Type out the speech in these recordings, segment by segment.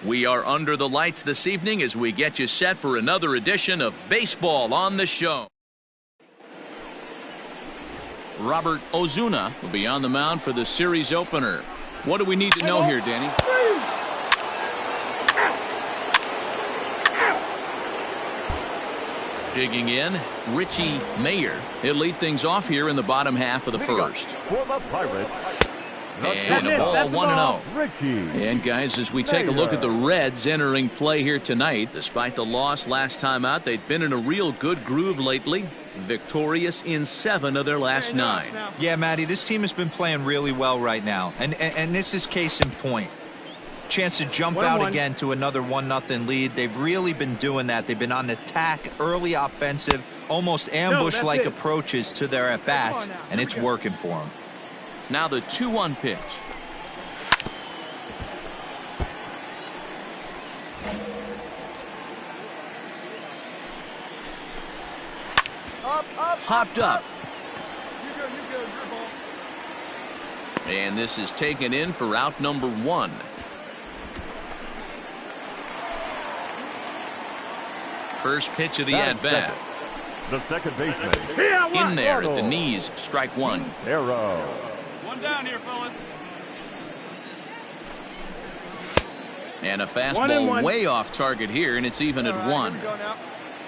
We are under the lights this evening as we get you set for another edition of Baseball on the Show. Robert Ozuna will be on the mound for the series opener. What do we need to know here, Danny? Digging in, Richie Mayer. He'll lead things off here in the bottom half of the first. For the Pirates. And a ball 1-0. And guys, as we take a look at the Reds entering play here tonight, despite the loss last time out, they've been in a real good groove lately. Victorious in 7 of their last 9. Yeah, Matty, this team has been playing really well right now. And this is case in point. Chance to jump out again to another 1-0 lead. They've really been doing that. They've been on attack, early offensive, almost ambush-like approaches to their at-bats, and it's working for them. Now the 2-1 pitch. Hopped up. And this is taken in for out number 1. First pitch of the at-bat. The second baseman. In there at the knees, strike 1. Arrow. One down here, fellas. And a fastball way off target here, and it's even at 1.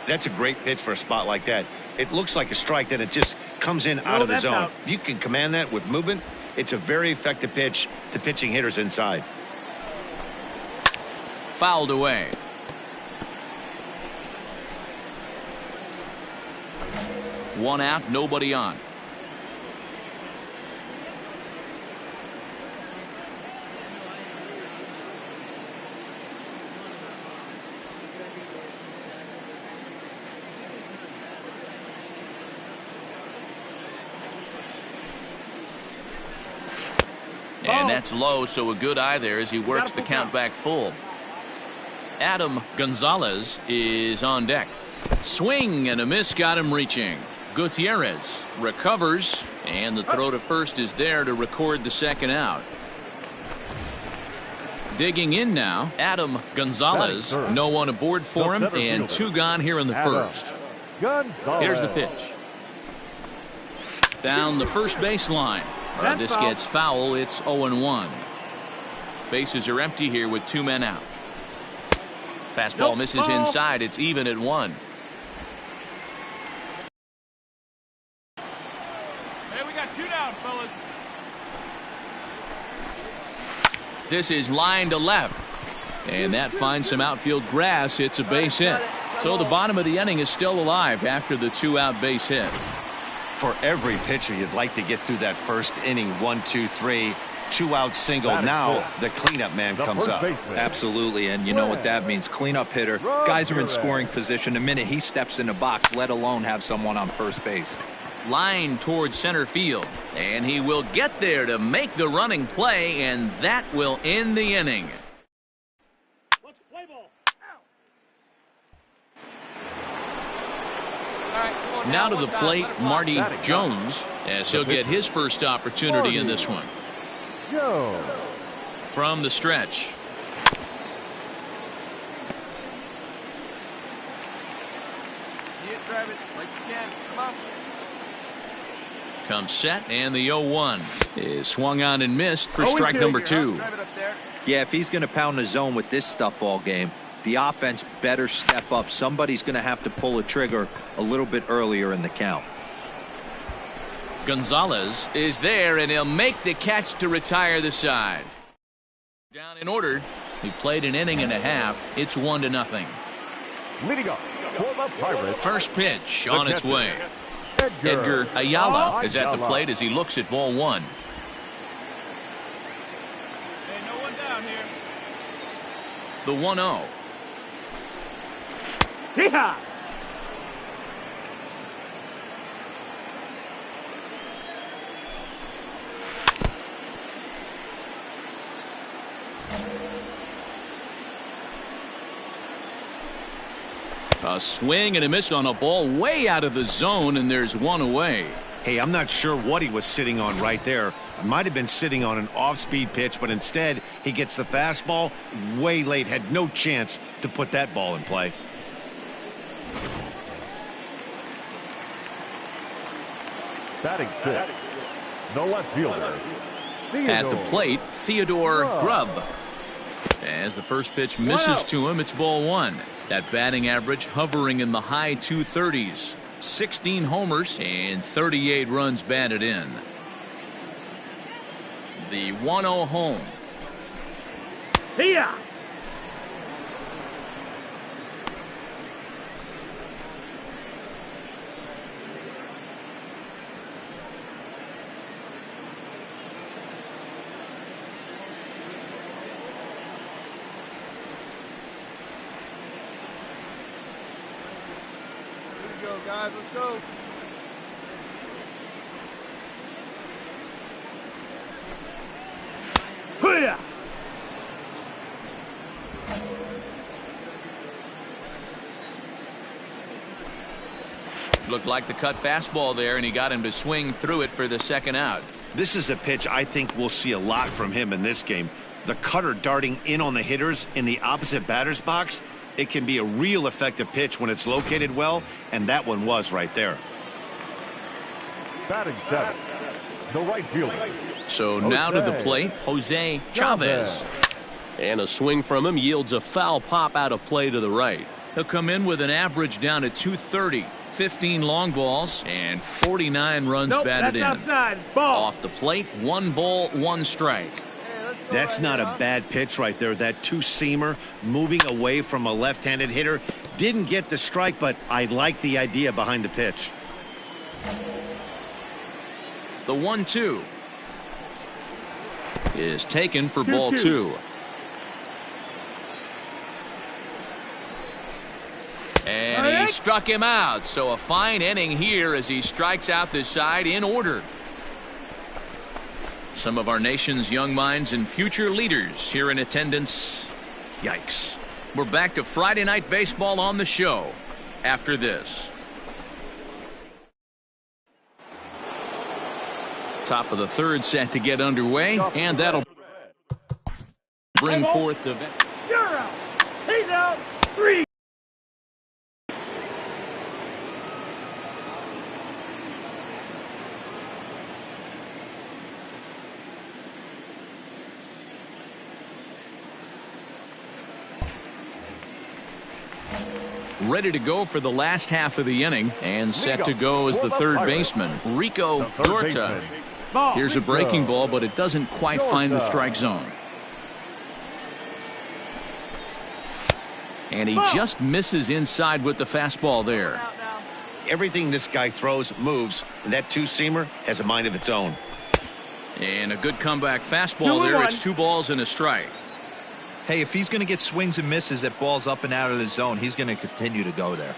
That's a great pitch for a spot like that. It looks like a strike, then it just comes in out of the zone. Out. You can command that with movement. It's a very effective pitch to pitching hitters inside. Fouled away. One out, nobody on. And that's low, so a good eye there as he works the count back full. Adam Gonzalez is on deck. Swing and a miss got him reaching. Gutierrez recovers, and the throw to first is there to record the second out. Digging in now, Adam Gonzalez. No one aboard for him, and 2 gone here in the first. Here's the pitch. Down the first baseline. This gets foul. It's 0-1. Bases are empty here with 2 men out. Fastball misses inside. It's even at 1. Hey, we got 2 down, fellas. This is line to left. And that finds some outfield grass. It's a base hit. So the bottom of the inning is still alive after the 2-out base hit. For every pitcher, you'd like to get through that first inning, 1, 2, 3, 2-out single. Now the cleanup man comes up. Absolutely, and you know what that means. Cleanup hitter. Guys are in scoring position the minute he steps in the box, let alone have someone on first base. Line towards center field, and he will get there to make the running play, and that will end the inning. Now to the plate, Marty Jones, as he'll get his first opportunity in this one. From the stretch. Comes set, and the 0-1 is swung on and missed for strike number 2. Yeah, if he's going to pound the zone with this stuff all game, the offense better step up. Somebody's going to have to pull a trigger a little bit earlier in the count. Gonzalez is there, and he'll make the catch to retire the side. Down in order. He played an inning and a half. It's 1-0. Leading up for the Pirates. First pitch on its way. Edgar Ayala is at the plate as he looks at ball 1. Hey, no one down here. The 1-0. Yeehaw! A swing and a miss on a ball way out of the zone, and there's one away. Hey, I'm not sure what he was sitting on right there, Might have been sitting on an off-speed pitch, but instead he gets the fastball way late. Had no chance to put that ball in play. Batting six, the left fielder. At the plate, Theodore Grubb. As the first pitch misses to him, it's ball one. That batting average hovering in the high 230s. 16 homers and 38 runs batted in. The 1-0 home. Here. Guys, let's go. Here. Looked like the cut fastball there, and he got him to swing through it for the second out. This is a pitch I think we'll see a lot from him in this game. The cutter darting in on the hitters in the opposite batter's box. It can be a real effective pitch when it's located well, and that one was right there. Batting seven, the right fielder. So now to the plate, Jose Chavez. And a swing from him yields a foul pop out of play to the right. He'll come in with an average down to 230, 15 long balls, and 49 runs batted in. Outside. Ball. Off the plate, 1 ball, 1 strike. That's not a bad pitch right there. That two-seamer moving away from a left-handed hitter. Didn't get the strike, but I like the idea behind the pitch. The 1-2 is taken for ball 2. And he struck him out. So a fine inning here as he strikes out this side in order. Some of our nation's young minds and future leaders here in attendance. Yikes. We're back to Friday Night Baseball on the show after this. Top of the third set to get underway, and that'll bring forth the... You're out. He's out. 3. Ready to go for the last half of the inning, and set to go as the third baseman, Rico Dorta. Here's a breaking ball, but it doesn't quite find the strike zone. And he just misses inside with the fastball there. Everything this guy throws moves, and that two-seamer has a mind of its own. And a good comeback fastball there. It's 2 balls and a strike. Hey, if he's going to get swings and misses at balls up and out of the zone, he's going to continue to go there.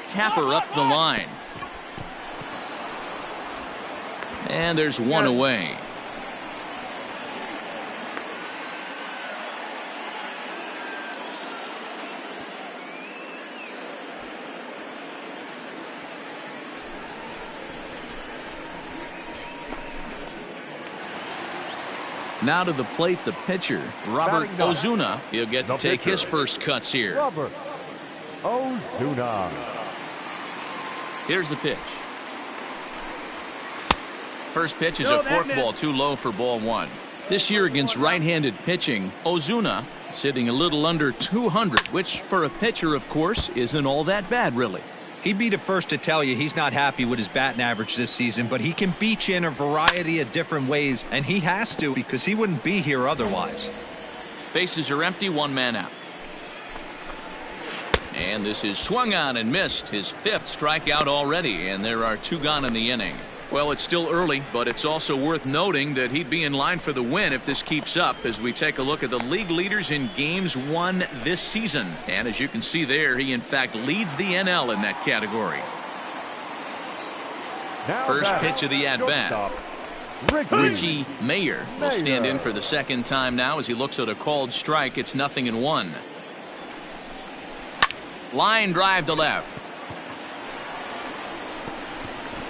Tapper up the line. And there's 1 away. Now to the plate, the pitcher, Robert Ozuna. He'll get to take his first cuts here. Robert Ozuna. Here's the pitch. First pitch is a forkball, too low for ball 1. This year against right-handed pitching, Ozuna sitting a little under 200, which for a pitcher, of course, isn't all that bad, really. He'd be the first to tell you he's not happy with his batting average this season, but he can beat you in a variety of different ways, and he has to because he wouldn't be here otherwise. Bases are empty, 1 man out. And this is swung on and missed, his 5th strikeout already, and there are 2 gone in the inning. Well, it's still early, but it's also worth noting that he'd be in line for the win if this keeps up as we take a look at the league leaders in games won this season. And as you can see there, he in fact leads the NL in that category. First pitch of the at-bat. Richie Mayer will stand in for the second time now as he looks at a called strike. It's 0-1. Line drive to left.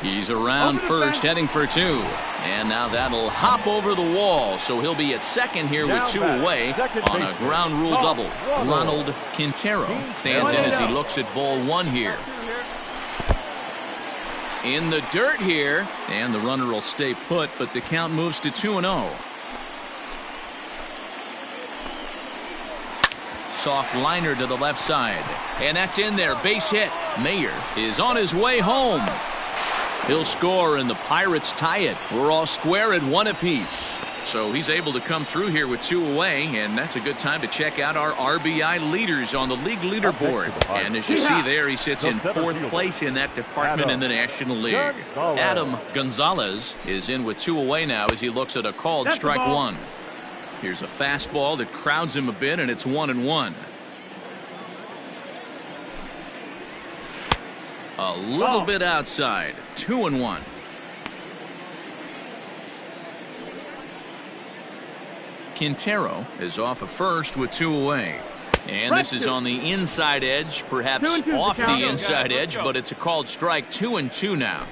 He's around first, heading for two. And now that'll hop over the wall, so he'll be at second here with two away on a ground rule double. Ronald Quintero stands in as he looks at ball one here. In the dirt here, and the runner will stay put, but the count moves to 2-0. Soft liner to the left side, and that's in there. Base hit. Mayer is on his way home. He'll score, and the Pirates tie it. We're all square at one apiece. So he's able to come through here with two away, and that's a good time to check out our RBI leaders on the league leaderboard. And as you see there, he sits in fourth place in that department in the National League. Adam Gonzalez is in with two away now as he looks at a called strike one. Here's a fastball that crowds him a bit, and it's 1-1. A little bit outside. 2-1. Quintero is off of first with two away. And this is on the inside edge, perhaps off the inside edge, but it's a called strike. 2-2 now.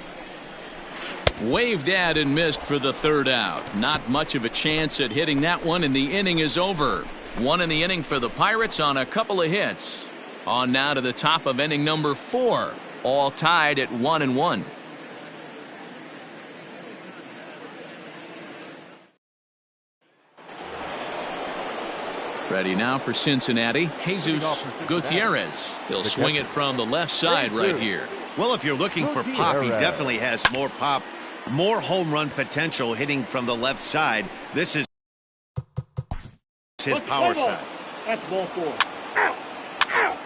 Waved at and missed for the third out. Not much of a chance at hitting that one, and the inning is over. One in the inning for the Pirates on a couple of hits. On now to the top of inning number 4. All tied at 1-1. Ready now for Cincinnati. Jesus Gutierrez. He'll swing it from the left side right here. Well, if you're looking for pop, he definitely has more pop, more home run potential hitting from the left side. This is his power side. That's ball 4. Out. Out.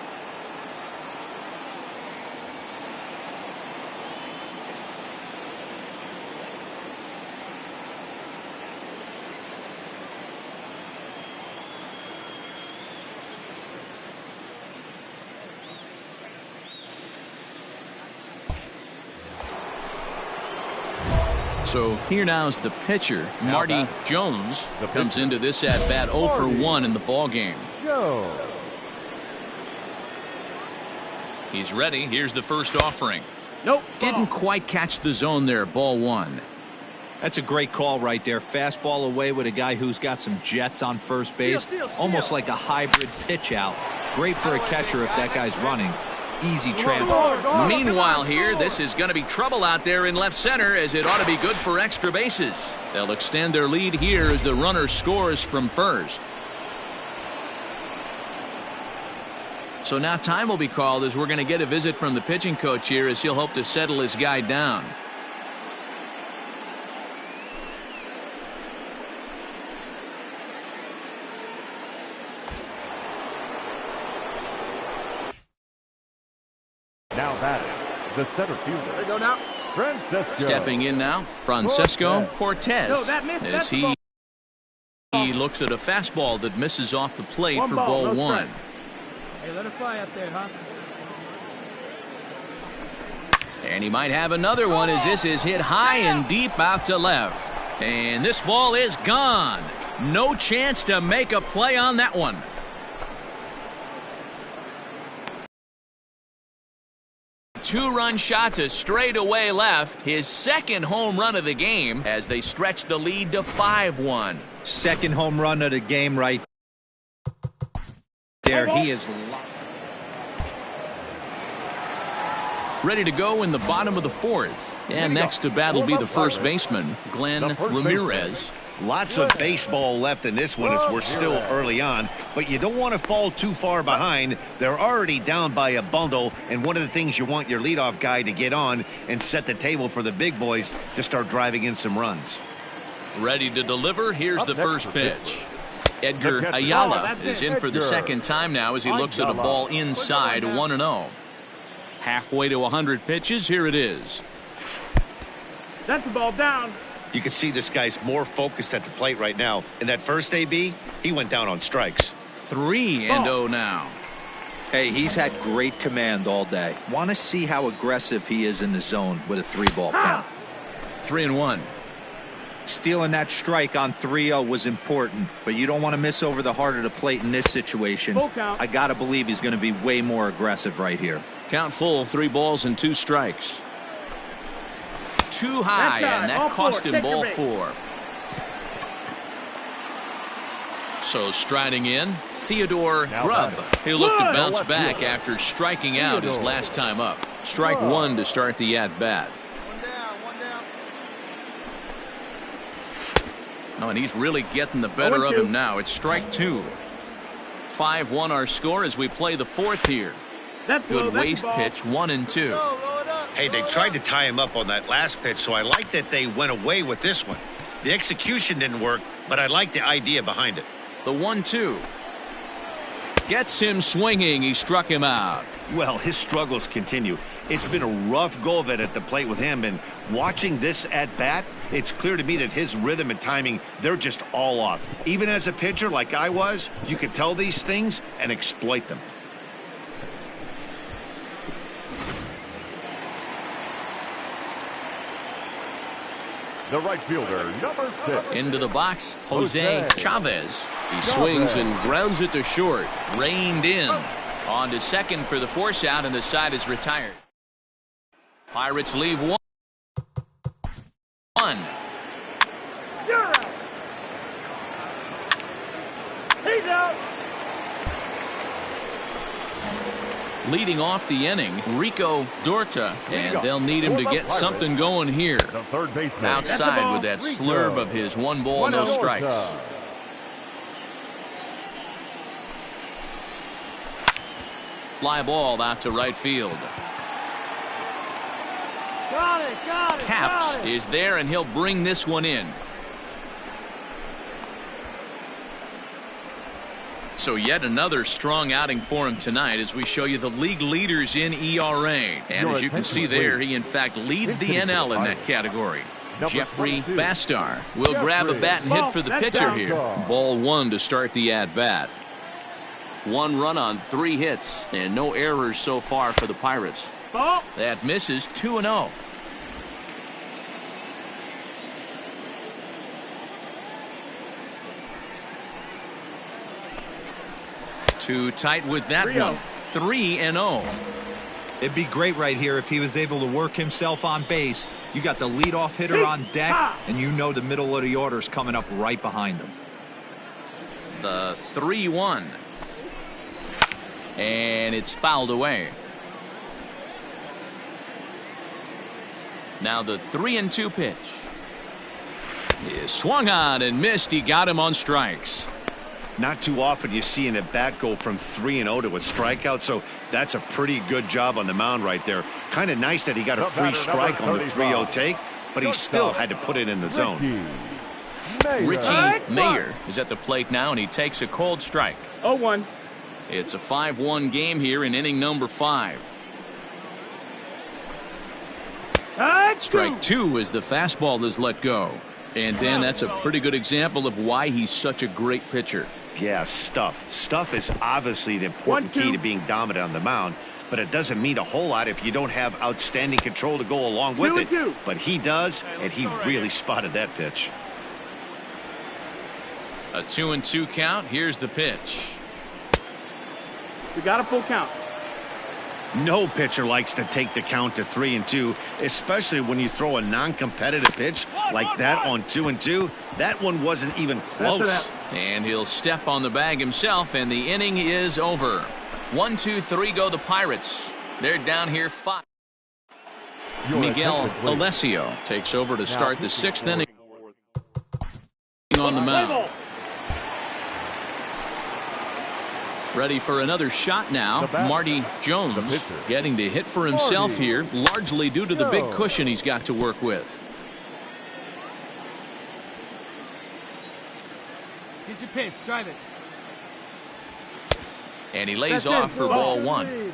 So here now is the pitcher, Marty Jones, comes into this at bat 0 for 1 in the ball game. He's ready. Here's the first offering. Nope. Didn't quite catch the zone there. Ball 1. That's a great call right there. Fastball away with a guy who's got some jets on first base. Almost like a hybrid pitch out. Great for a catcher if that guy's running. Easy transfer. Meanwhile here, this is going to be trouble out there in left center, as it ought to be good for extra bases. They'll extend their lead here as the runner scores from first. So now time will be called, as we're going to get a visit from the pitching coach here, as he'll hope to settle his guy down. Now batting, the center fielder. There you go now. Francesco. Stepping in now, Francesco Cortez, as he looks at a fastball that misses off the plate for ball 1. Hey, let it fly up there, huh? And he might have another one, as this is hit high and deep out to left. And this ball is gone. No chance to make a play on that one. Two-run shot to straightaway left. His second home run of the game as they stretch the lead to 5-1. Second home run of the game right there. He is ready to go in the bottom of the 4th. And next to bat will be the first baseman, Glenn Ramirez. Lots of baseball left in this one as we're still early on, but you don't want to fall too far behind. They're already down by a bundle, and one of the things you want your leadoff guy to get on and set the table for the big boys to start driving in some runs. Ready to deliver. Here's the first pitch. Edgar Ayala is in for the second time now as he looks at a ball inside. 1-0. Halfway to 100 pitches. Here it is. That's the ball down. You can see this guy's more focused at the plate right now. In that first AB, he went down on strikes. 3-0 now. Hey, he's had great command all day. Want to see how aggressive he is in the zone with a 3-ball count. 3-1. Stealing that strike on 3-0 was important, but you don't want to miss over the heart of the plate in this situation. I got to believe he's going to be way more aggressive right here. Count full, 3 balls and 2 strikes. too high, and that cost him ball 4. So striding in, Theodore Grubb. He'll look to bounce back after striking out his last time up. Strike 1 to start the at-bat. One down. Oh, and he's really getting the better of him now. It's strike 2. 5-1 our score as we play the 4th here. Good waist pitch, 1-2. Hey, they tried to tie him up on that last pitch, so I like that they went away with this one. The execution didn't work, but I like the idea behind it. The 1-2 gets him swinging. He struck him out. Well, his struggles continue. It's been a rough go of it at the plate with him, and watching this at bat, it's clear to me that his rhythm and timing, they're just all off. Even as a pitcher like I was, you could tell these things and exploit them. The right fielder, number 6. Into the box, Jose Chavez. He swings and grounds it to short. Reined in. On to second for the force out, and the side is retired. Pirates leave 1. You're out. He's out. Leading off the inning, Rico Dorta, and they'll need him to get something going here. The third baseman. Outside with that slurve of his 1 ball, no strikes. Fly ball out to right field. Got it. Caps is there, and he'll bring this one in. So yet another strong outing for him tonight as we show you the league leaders in ERA. And as you can see there, he in fact leads the NL in that category. Jeffrey Bastar will grab a bat and hit for the pitcher here. Ball 1 to start the at-bat. 1 run on 3 hits and no errors so far for the Pirates. That misses. 2-0. Too tight with that one. 3-0. It'd be great right here if he was able to work himself on base. You got the leadoff hitter on deck, and you know the middle of the order's coming up right behind him. The 3-1. And it's fouled away. Now the 3-2 pitch is swung on and missed. He got him on strikes. Not too often you see an at-bat go from 3-0 to a strikeout, so that's a pretty good job on the mound right there. Kind of nice that he got a free strike on the 3-0 take, but he still had to put it in the zone. Richie Mayer is at the plate now, and he takes a cold strike. 0-1. It's a 5-1 game here in inning number 5. Strike 2 as the fastball is let go. And then that's a pretty good example of why he's such a great pitcher. Yeah, stuff. Stuff is obviously the important key to being dominant on the mound, but it doesn't mean a whole lot if you don't have outstanding control to go along with it. But he does, and he really spotted that pitch. A 2-2 count. Here's the pitch. We got a full count. No pitcher likes to take the count to 3-2, especially when you throw a non-competitive pitch like that on 2-2. That one wasn't even close. And he'll step on the bag himself, and the inning is over. 1, 2, 3 go the Pirates. They're down here 5. Miguel Alessio takes over to start the 6th inning on the mound. Ready for another shot now. Marty Jones getting to hit for himself here, largely due to the big cushion he's got to work with. Get your pitch. Drive it. And he lays off for ball 1.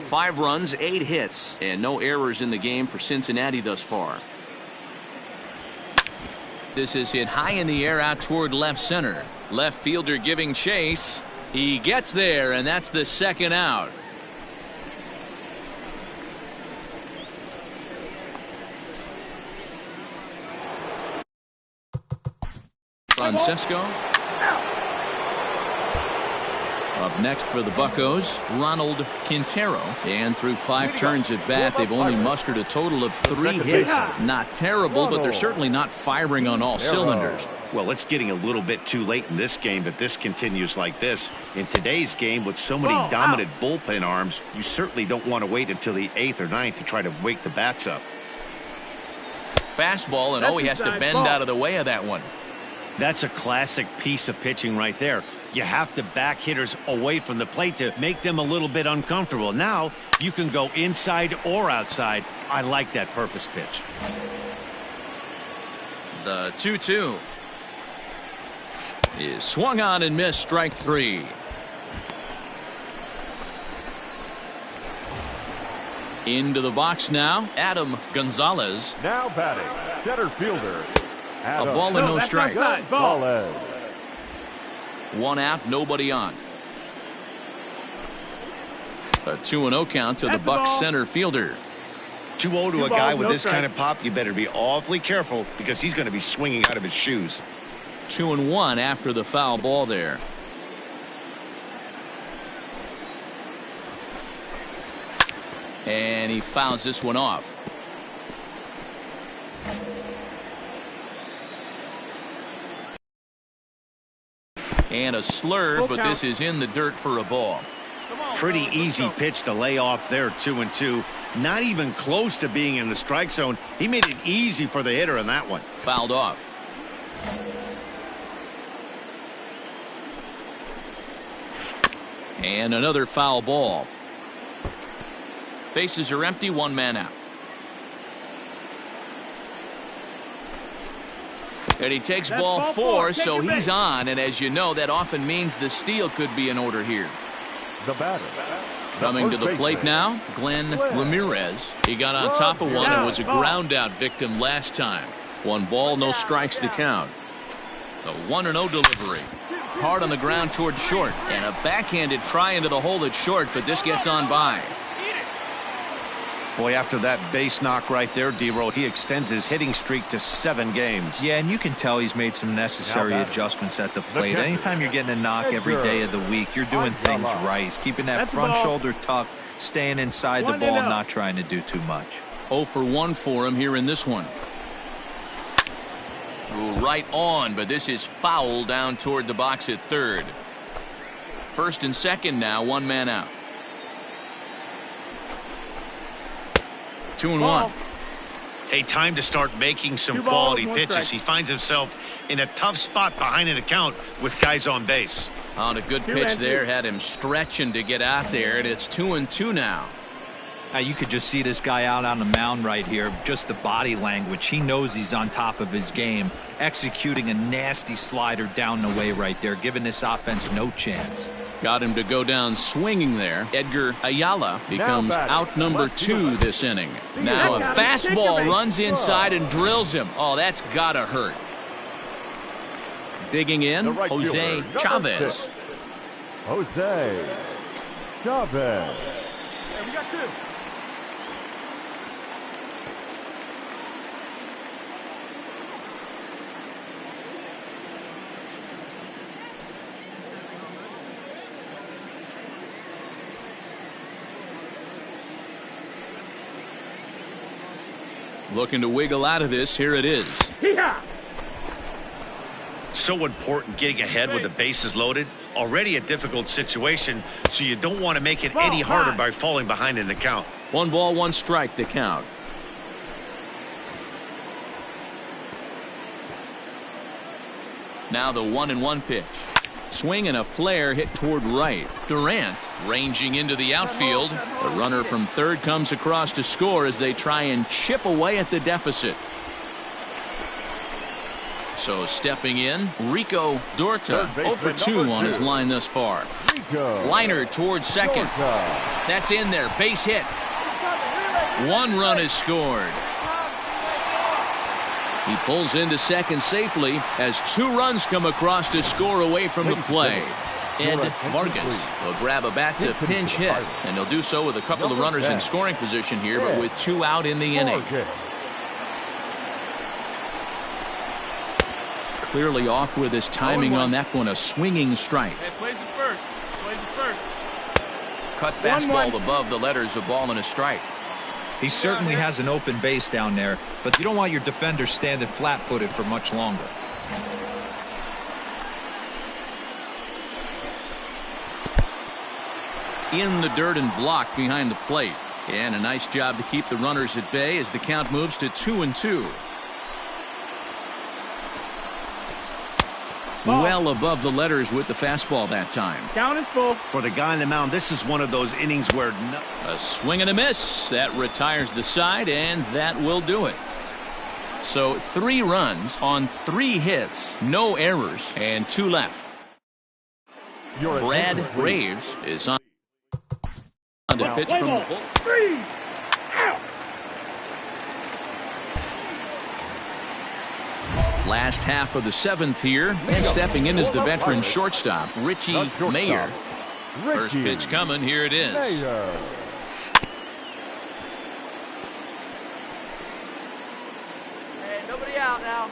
5 runs, 8 hits, and no errors in the game for Cincinnati thus far. This is hit high in the air out toward left center. Left fielder giving chase. He gets there, and that's the 2nd out. Francesco. Up next for the Buccos, Ronald Quintero. And through 5 turns at bat, they've only mustered a total of 3 hits. Not terrible, but they're certainly not firing on all cylinders. Well, it's getting a little bit too late in this game if this continues like this. In today's game, with so many dominant bullpen arms, you certainly don't want to wait until the 8th or 9th to try to wake the bats up. Fastball, and he has to bend out of the way of that one. That's a classic piece of pitching right there. You have to back hitters away from the plate to make them a little bit uncomfortable. Now you can go inside or outside. I like that purpose pitch. The 2-2 is swung on and missed, strike 3. Into the box now, Adam Gonzalez. Now batting, center fielder. A ball and no strikes. Gonzalez. 1 out, nobody on. A 2-0 count to the Bucs center fielder. 2-0 to a guy with this kind of pop, you better be awfully careful because he's going to be swinging out of his shoes. 2-1 after the foul ball there. And he fouls this one off. And a slur, but this is in the dirt for a ball. Pretty easy pitch to lay off there, 2-2. Not even close to being in the strike zone. He made it easy for the hitter in that one. Fouled off. And another foul ball. Bases are empty, 1 man out. And he takes ball 4, so he's on, and as you know, that often means the steal could be in order here. The batter. Coming to the plate now, Glenn Ramirez. He got on top of one and was a ground out victim last time. 1 ball, no strikes to count. The 1-0 delivery. Hard on the ground towards short, and a backhanded try into the hole at short, but this gets on by. Boy, after that base knock right there, D-Roll, he extends his hitting streak to 7 games. Yeah, and you can tell he's made some necessary adjustments at the plate. Anytime you're getting a knock every day of the week, you're doing things right. He's keeping that front shoulder tucked, staying inside the ball, and not trying to do too much. 0 for 1 for him here in this one. Right on, but this is foul down toward the box at third. First and second now, 1 man out. 2-1. A time to start making some quality pitches. He finds himself in a tough spot behind an account with guys on base. On a good pitch there, had him stretching to get out there, and it's 2-2 now. You could just see this guy out on the mound right here. Just the body language. He knows he's on top of his game, executing a nasty slider down the way right there, giving this offense no chance. Got him to go down swinging there. Edgar Ayala becomes out number 2 this inning. Now a fastball runs inside and drills him. Oh, that's gotta hurt. Digging in, Jose Chavez. Jose Chavez. We got 2. Looking to wiggle out of this. Here it is. So important getting ahead with the bases loaded. Already a difficult situation, so you don't want to make it any harder by falling behind in the count. 1 ball, 1 strike the count. Now the 1-1 pitch. Swing and a flare hit toward right. Durant ranging into the outfield. The runner from third comes across to score as they try and chip away at the deficit. So stepping in, Rico Dorta, 0 for 2 on his line thus far. Liner towards second. That's in there, base hit. 1 run is scored. He pulls into second safely as 2 runs come across to score away from the play. Ed Vargas will grab a bat to pinch hit, and he'll do so with a couple of runners in scoring position here, but with 2 out in the inning. clearly off with his timing on that one. A swinging strike. Hey, plays it first. Plays it first. Cut fastball above the letters, a ball and a strike. He certainly has an open base down there, but you don't want your defender standing flat-footed for much longer. In the dirt and blocked behind the plate. And a nice job to keep the runners at bay as the count moves to 2-2. Well above the letters with the fastball that time. Count is full. For the guy on the mound, this is one of those innings where A swing and a miss. That retires the side, and that will do it. So 3 runs on 3 hits, no errors, and 2 left. Brad Graves is on to pitch from the bullpen. 3 out. Last half of the 7th here, and stepping in is the veteran shortstop, Richie Mayer. First pitch coming, here it is. Hey, nobody out now.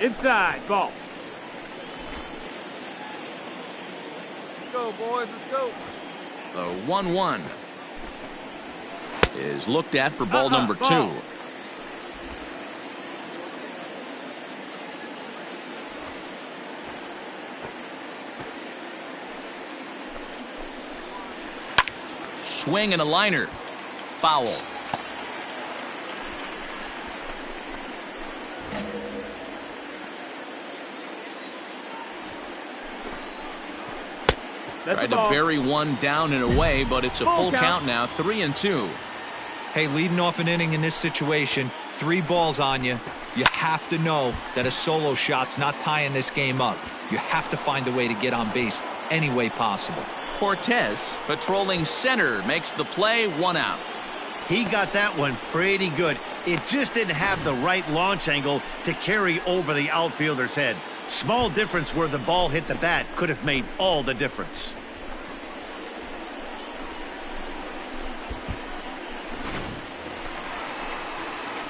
Inside, ball. Let's go, boys, let's go. The 1-1 is looked at for ball number 2. Ball. Swing and a liner. Foul. Tried to bury one down and away, but it's a full count now, 3-2. Hey, leading off an inning in this situation, 3 balls on you. You have to know that a solo shot's not tying this game up. You have to find a way to get on base any way possible. Cortez patrolling center makes the play, 1 out. he got that one pretty good. It just didn't have the right launch angle to carry over the outfielder's head. Small difference where the ball hit the bat could have made all the difference.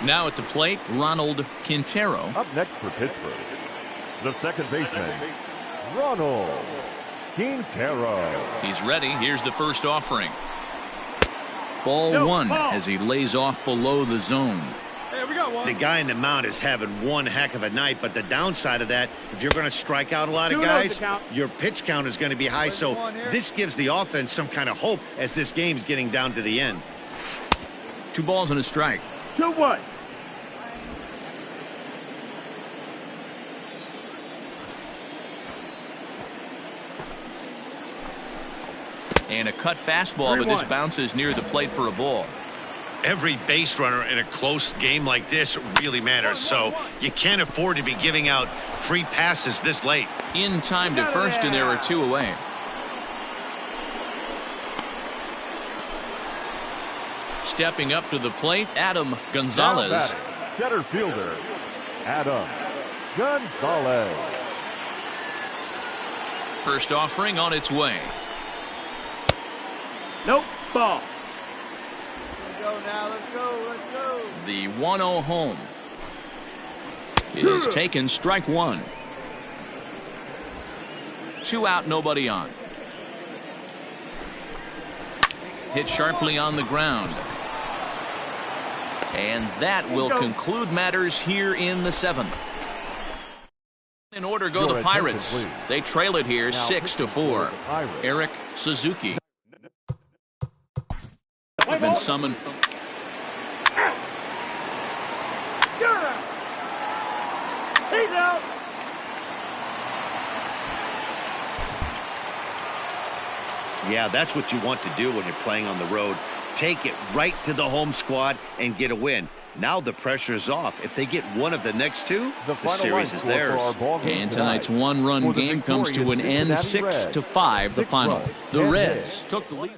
Now at the plate, Ronald Quintero. Up next for Pittsburgh, the second baseman, Ronald Quintero. He's ready. Here's the first offering. Ball one as he lays off below the zone. Hey, we got one. The guy in the mound is having one heck of a night, but the downside of that, if you're going to strike out a lot of guys, your pitch count is going to be high. So this gives the offense some kind of hope as this game's getting down to the end. 2 balls and a strike. 2-1. And a cut fastball, but this bounces near the plate for a ball. Every base runner in a close game like this really matters, so you can't afford to be giving out free passes this late. In time to first, and there are 2 away. Stepping up to the plate, Adam Gonzalez. Center fielder, Adam Gonzalez. First offering on its way. Nope, ball. Let's go now, let's go, let's go. The 1-0 home is taken, strike 1. 2 out, nobody on. Hit sharply on the ground. And that will conclude matters here in the 7th. In order go the Pirates. They trail it here 6-4. Eric Suzuki has been summoned from. He's out. Yeah, that's what you want to do when you're playing on the road. Take it right to the home squad and get a win. Now the pressure is off. If they get one of the next 2, the series is theirs. And tonight's 1-run game comes to an end, 6-5 the final. The Reds took the lead.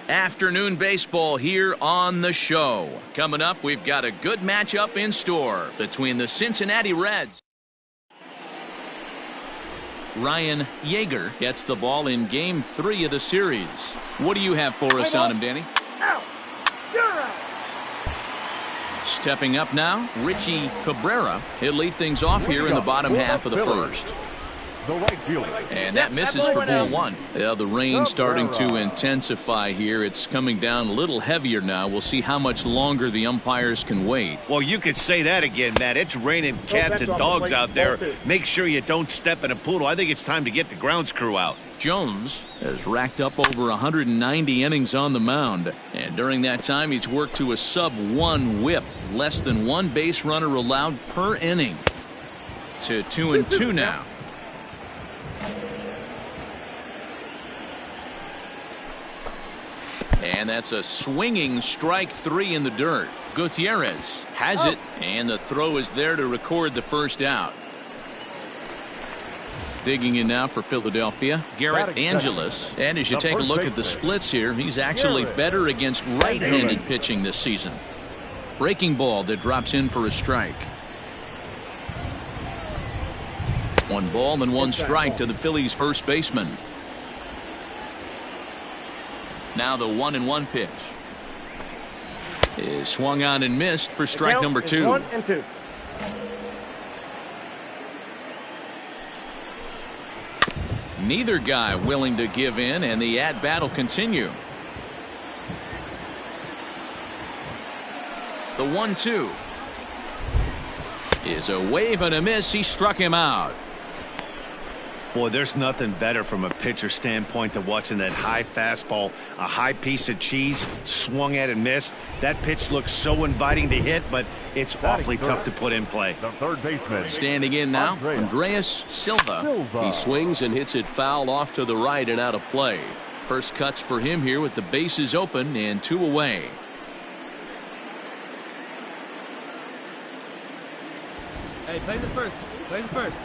Afternoon baseball here on the show. Coming up, we've got a good matchup in store between the Cincinnati Reds. Ryan Yeager gets the ball in Game 3 of the series. What do you have for us on him, Danny? Stepping up now, Richie Cabrera. He'll lead things off here in the bottom half of the first. The right fielder. And that misses for ball one. Yeah, the rain starting to intensify here. It's coming down a little heavier now. We'll see how much longer the umpires can wait. Well, you could say that again, Matt. It's raining cats and dogs out there. Make sure you don't step in a poodle. I think it's time to get the grounds crew out. Jones has racked up over 190 innings on the mound. And during that time, he's worked to a sub-1 whip. Less than one base runner allowed per inning. To 2-2 now. And that's a swinging strike 3 in the dirt. Gutierrez has it, and the throw is there to record the first out. Digging in now for Philadelphia, Garrett Angeles. And as you take a look at the splits here, he's actually better against right-handed pitching this season. Breaking ball that drops in for a strike. 1 ball and 1 strike to the Phillies' first baseman. Now the 1-1 pitch is swung on and missed for strike number 2. 1-2. Neither guy willing to give in, and the at-bat will continue. The 1-2 is a wave and a miss. He struck him out. Boy, there's nothing better from a pitcher standpoint than watching that high fastball, a high piece of cheese, swung at and missed. That pitch looks so inviting to hit, but it's awfully tough to put in play. The third baseman. Standing in now, Andreas Silva. He swings and hits it foul off to the right and out of play. First cuts for him here with the bases open and 2 away. Hey, plays it first. Plays it first.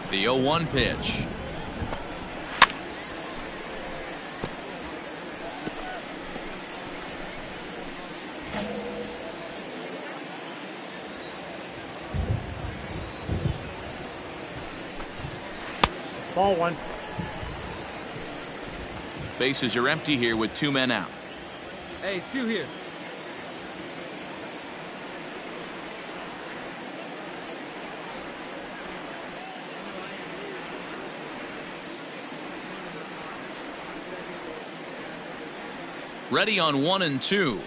The 0-1 pitch. Ball 1. Bases are empty here with 2 men out. Hey, 2 here. Ready on 1 and 2.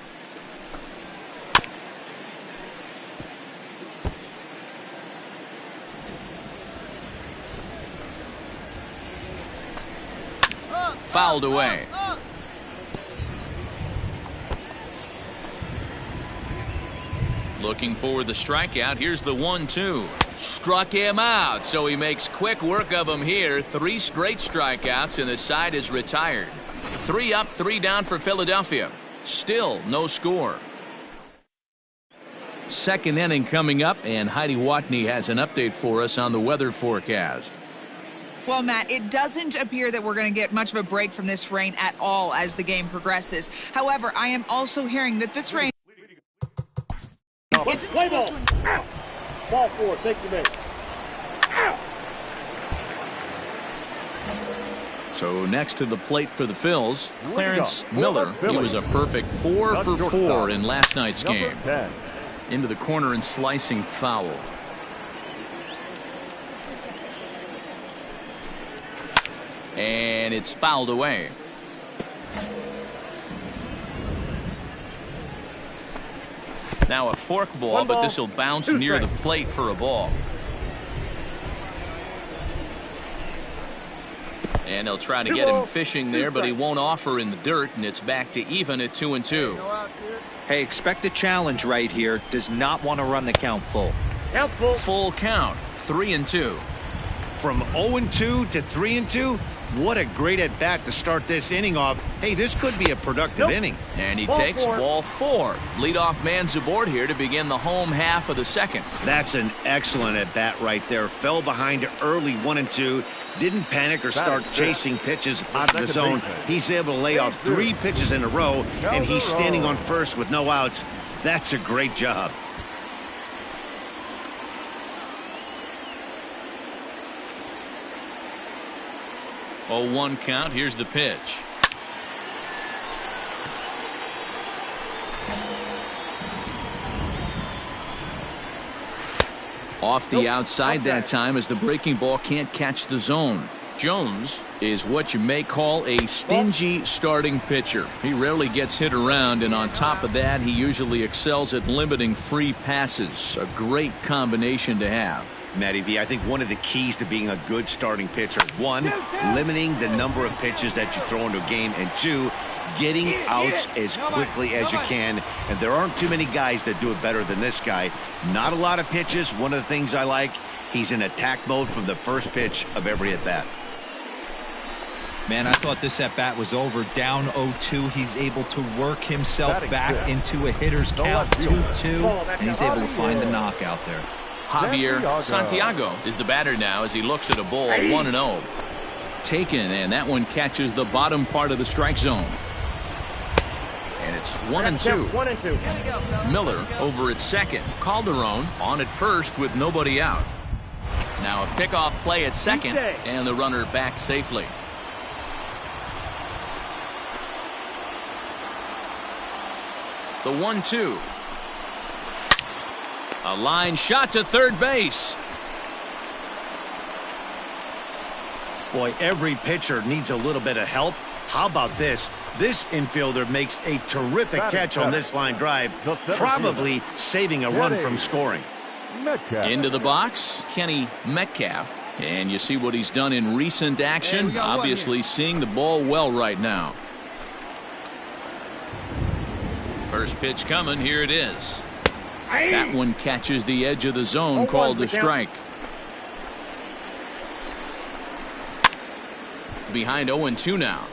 Fouled away. Looking for the strikeout. Here's the 1-2. Struck him out, so he makes quick work of him here. 3 straight strikeouts, and the side is retired. 3 up, 3 down for Philadelphia. Still no score. Second inning coming up, and Heidi Watney has an update for us on the weather forecast. Well, Matt, it doesn't appear that we're going to get much of a break from this rain at all as the game progresses. However, I am also hearing that this rain isn't supposed to... Ball 4, take your minute. So next to the plate for the Phils, Clarence Miller. He was a perfect 4 for 4 in last night's game. Into the corner and slicing foul. And it's fouled away. Now a fork ball, but this will bounce near the plate for a ball. And they'll try to get him fishing there, but he won't offer in the dirt, and it's back to even at 2-2. Hey, expect a challenge right here. Does not want to run the count full. Full count, 3-2. From 0-2 to 3-2. What a great at bat to start this inning off. Hey, this could be a productive inning. And he takes ball 4. Leadoff man's aboard here to begin the home half of the second. That's an excellent at bat right there. Fell behind early 1-2. Didn't panic or start chasing pitches out of the zone. He's able to lay off 3 pitches in a row, and he's standing on first with no outs. That's a great job. Oh, 1 count. Here's the pitch. Off the outside that time as the breaking ball can't catch the zone. Jones is what you may call a stingy starting pitcher. He rarely gets hit around, and on top of that, he usually excels at limiting free passes. A great combination to have. Matty V, I think one of the keys to being a good starting pitcher, 1, limiting the number of pitches that you throw into a game, and 2, getting outs as quickly as you can. And there aren't too many guys that do it better than this guy. Not a lot of pitches. One of the things I like, he's in attack mode from the first pitch of every at bat. Man, I thought this at bat was over. Down 0-2. He's able to work himself back into a hitter's count, 2-2, and he's able to find the knockout there. Javier Santiago is the batter now as he looks at a ball 1-0. Taken, and that one catches the bottom part of the strike zone. And it's 1-2. Miller over at second. Calderon on at first with nobody out. Now a pickoff play at second, and the runner back safely. The 1-2. A line shot to third base. Boy, every pitcher needs a little bit of help. How about this? This infielder makes a terrific catch on this line drive, probably saving a run from scoring. Into the box, Kenny Metcalf. And you see what he's done in recent action. Obviously seeing the ball well right now. First pitch coming. Here it is. That one catches the edge of the zone, called a strike. Behind 0-2 now.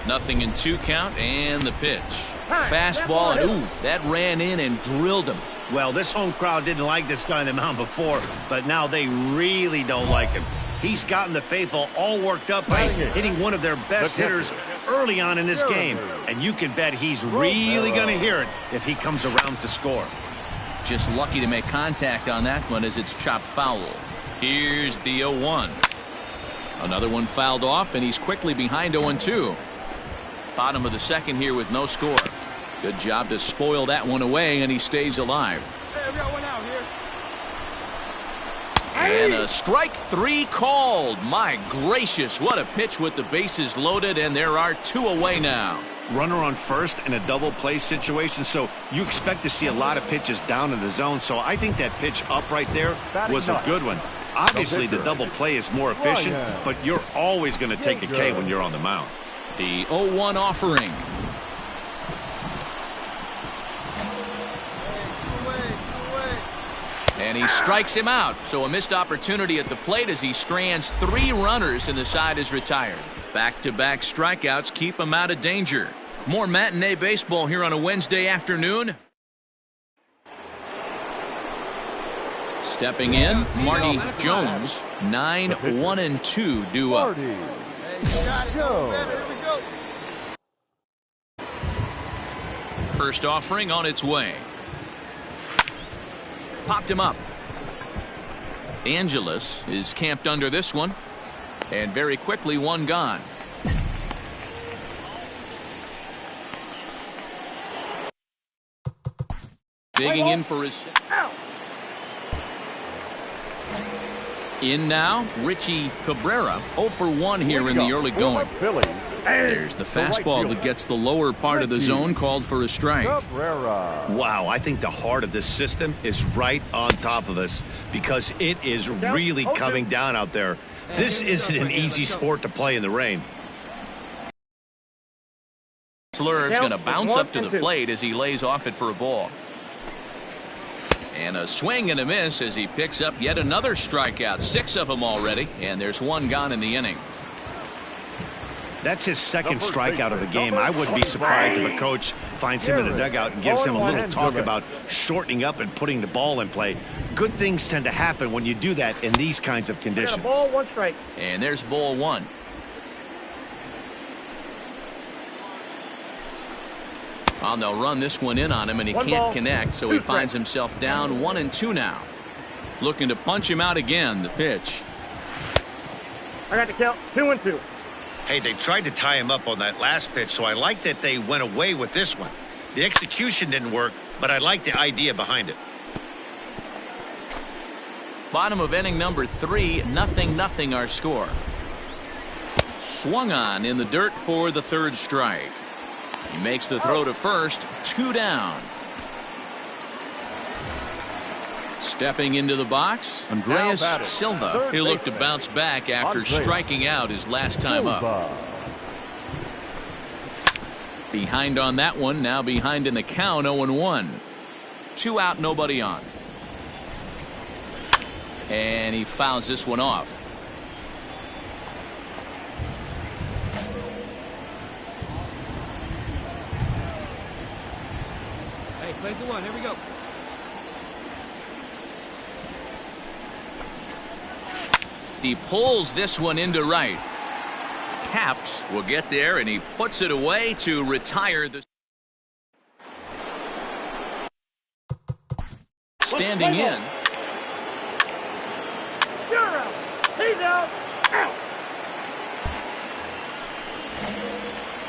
0-2 count, and the pitch. Fastball, and ooh, that ran in and drilled him. Well, this home crowd didn't like this guy on the mound before, but now they really don't like him. He's gotten the faithful all worked up by hitting one of their best hitters early on in this game. And you can bet he's really going to hear it if he comes around to score. Just lucky to make contact on that one as it's chopped foul. Here's the 0-1. Another one fouled off, and he's quickly behind 0-2. Bottom of the second here with no score. Good job to spoil that one away, and he stays alive. Hey, we got one out here. And a strike 3 called. My gracious, what a pitch with the bases loaded, and there are 2 away now. Runner on first in a double play situation, so you expect to see a lot of pitches down in the zone. So I think that pitch up right there was a good one. Obviously, the double play is more efficient, but you're always going to take a K when you're on the mound. The 0-1 offering. And he strikes him out. So a missed opportunity at the plate as he strands 3 runners and the side is retired. Back-to-back strikeouts keep him out of danger. More matinee baseball here on a Wednesday afternoon. Stepping in, Marty Jones. 9-1-2 due up. Hey, you got it. Here we go. First offering on its way. Popped him up. Angeles is camped under this one, and very quickly one gone. Digging in for his. In now, Richie Cabrera, 0 for 1 here in the early going. There's the fastball that gets the lower part of the zone, called for a strike. Wow, I think the heart of this system is right on top of us because it is really coming down out there. This isn't an easy sport to play in the rain. Slurve's going to bounce up to the plate as he lays off it for a ball. And a swing and a miss as he picks up yet another strikeout. 6 of them already, and there's one gone in the inning. That's his second strikeout of the game. I wouldn't be surprised if a coach finds him in the dugout and gives him a little talk about shortening up and putting the ball in play. Good things tend to happen when you do that in these kinds of conditions. Ball, 1 strike. And there's ball 1. Well, they'll run this one in on him, and he can't connect, so he finds himself down 1-2 now. Looking to punch him out again, the pitch. I got the count, 2-2. Hey, they tried to tie him up on that last pitch, so I like that they went away with this one. The execution didn't work, but I like the idea behind it. Bottom of inning number 3, 0-0 our score. Swung on in the dirt for the 3rd strike. He makes the throw to first, 2 down. Stepping into the box, Andreas Silva. He'll look to bounce back after striking out his last time up. Behind on that one, now behind in the count, 0-1. 2 out, nobody on. And he fouls this one off. Hey, plays the 1. Here we go. He pulls this one into right. Caps will get there, and he puts it away to retire the. Standing in. You're out. He's out. Out.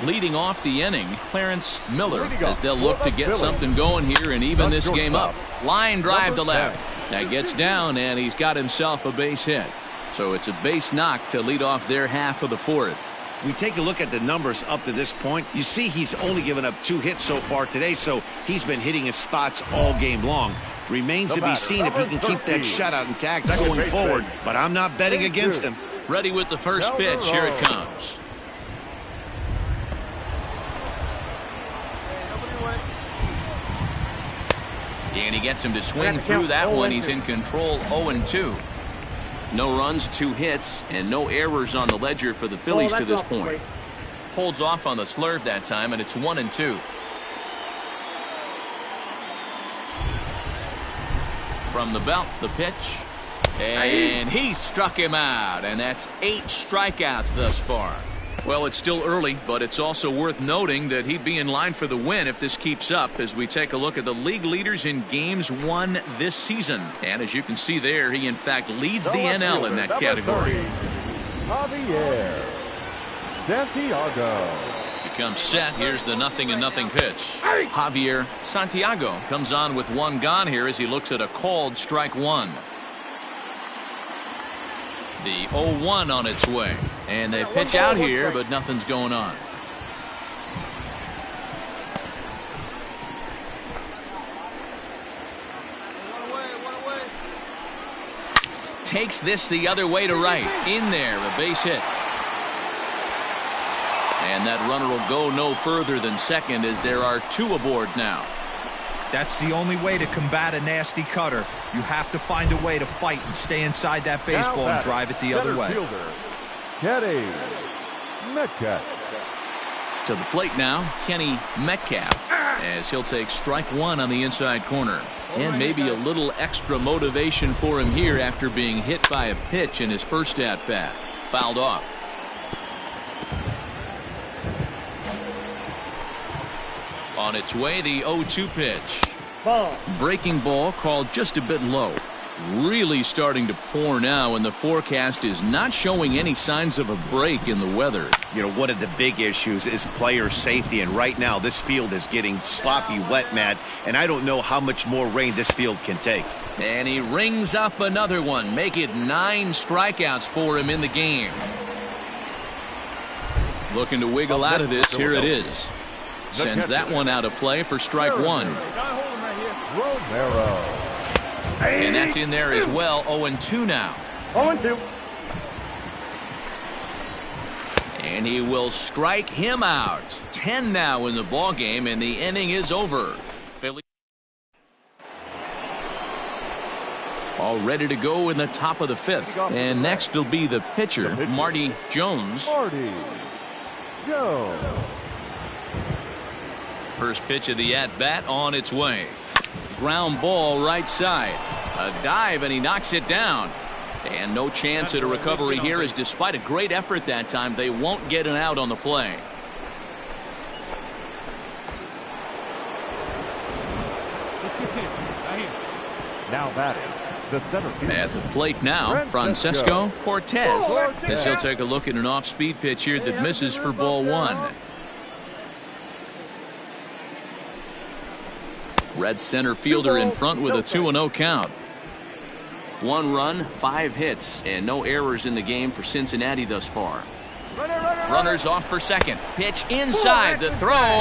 Leading off the inning, Clarence Miller, as they'll look to get something going here and even this game up. Line drive to left. That gets down, and he's got himself a base hit. So it's a base knock to lead off their half of the 4th. We take a look at the numbers up to this point. You see he's only given up 2 hits so far today, so he's been hitting his spots all game long. Remains to be seen if he can keep that shutout intact going forward, but I'm not betting against him. Ready with the first pitch. Here it comes. And he gets him to swing through that one. He's in control, 0-2. No runs, 2 hits, and no errors on the ledger for the Phillies to this point. Holds off on the slurve that time, and it's 1-2. From the belt, the pitch. And he struck him out, and that's 8 strikeouts thus far. Well, it's still early, but it's also worth noting that he'd be in line for the win if this keeps up as we take a look at the league leaders in games won this season. And as you can see there, he in fact leads the NL in that category. Javier Santiago. Becomes set. Here's the 0-0 pitch. Javier Santiago comes on with 1 gone here as he looks at a called strike 1. The 0-1 on its way. And they pitch out here, but nothing's going on. One away. Takes this the other way to right. In there, a base hit. And that runner will go no further than second as there are 2 aboard now. That's the only way to combat a nasty cutter. You have to find a way to fight and stay inside that baseball and drive it the other way. Kenny Metcalf. To the plate now, Kenny Metcalf, as he'll take strike 1 on the inside corner. And maybe a little extra motivation for him here after being hit by a pitch in his first at-bat. Fouled off. On its way, the 0-2 pitch. Ball. Breaking ball called just a bit low. Really starting to pour now, and the forecast is not showing any signs of a break in the weather. You know, one of the big issues is player safety, and right now this field is getting sloppy wet, Matt, and I don't know how much more rain this field can take. And he rings up another one, make it 9 strikeouts for him in the game. Looking to wiggle out of this. Here it is. Sends that one out of play for strike 1. Romero. And that's in there as well. 0-2 now. 0-2. And he will strike him out. 10 now in the ball game, and the inning is over. Philly all ready to go in the top of the 5th. And next will be the pitcher, Marty Jones. Marty Jones. First pitch of the at-bat on its way. Ground ball right side. A dive, and he knocks it down. And no chance at a recovery here, as despite a great effort that time, they won't get an out on the play. Now batting, the center fielder. At the plate now, Francisco Cortez. As he'll take a look at an off-speed pitch here that misses for ball 1. Red center fielder in front with a 2-0 count. 1 run, 5 hits, and no errors in the game for Cincinnati thus far. Runners off for second. Pitch inside the throw.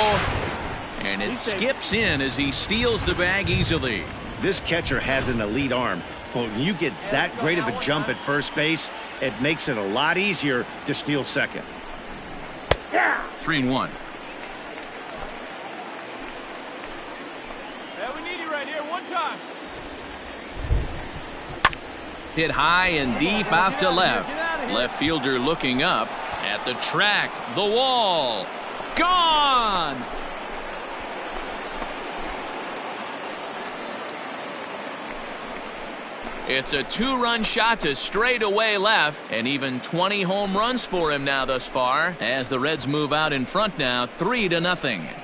And it skips in as he steals the bag easily. This catcher has an elite arm, but when you get that great of a jump at first base, it makes it a lot easier to steal second. 3-1. Hit high and deep out to left. Left fielder looking up at the track. The wall. Gone. It's a 2-run shot to straightaway left, and even 20 home runs for him now thus far, as the Reds move out in front now 3-0.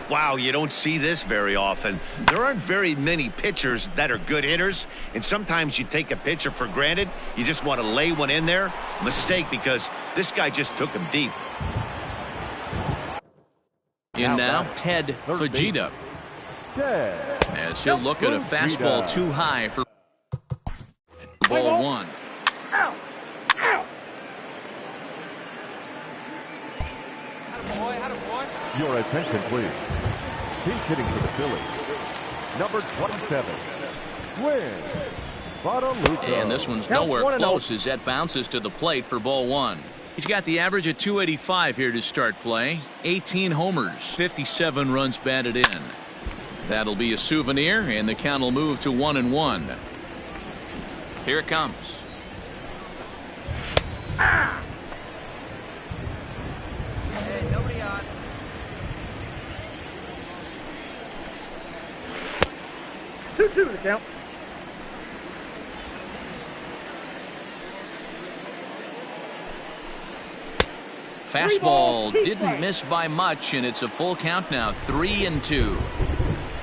Wow, you don't see this very often. There aren't very many pitchers that are good hitters, and sometimes you take a pitcher for granted. You just want to lay one in there. Mistake, because this guy just took him deep. In now, Ted Fujita. As he'll look at a fastball too high for ball 1. Your attention, please. Pinch hitting for the Phillies. Number 27. Win. And this one's nowhere close as that bounces to the plate for ball 1. He's got the average of 285 here to start play. 18 homers, 57 runs batted in. That'll be a souvenir, and the count will move to 1-1. Here it comes. Hey, nobody on. Two to count. Fastball didn't miss by much, and it's a full count now, 3-2.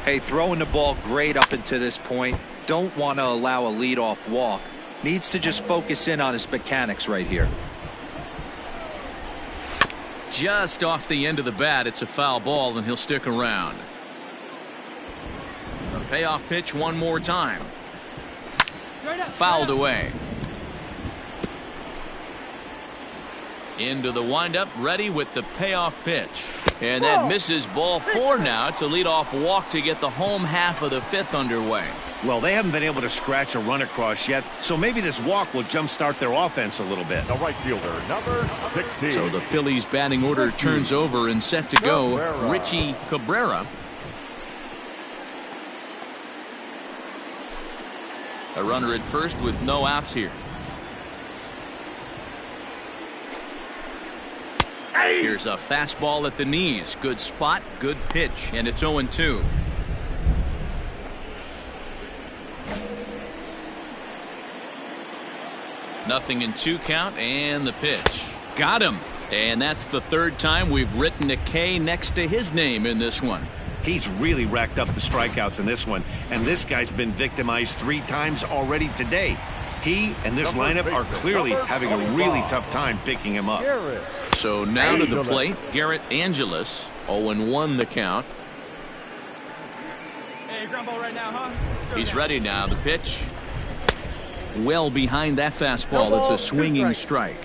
Hey, throwing the ball great up until this point. Don't want to allow a leadoff walk. Needs to just focus in on his mechanics right here. Just off the end of the bat, it's a foul ball, and he'll stick around. A payoff pitch one more time. Fouled away. Into the windup, ready with the payoff pitch. And that misses ball 4 now. It's a leadoff walk to get the home half of the 5th underway. Well, they haven't been able to scratch a run across yet, so maybe this walk will jumpstart their offense a little bit. The right fielder, number 16. So the Phillies batting order turns over and set to go. Richie Cabrera. A runner at first with no outs here. Here's a fastball at the knees. Good spot, good pitch, and it's 0-2. Nothing in 2 count, and the pitch. Got him. And that's the 3rd time we've written a K next to his name in this one. He's really racked up the strikeouts in this one, and this guy's been victimized 3 times already today. He and this lineup are clearly having a really tough time picking him up. So now to the plate, Garrett Angeles. 0-1 the count. Hey, ground ball right now, huh? He's ready now. The pitch. Well behind that fastball. It's a swinging strike.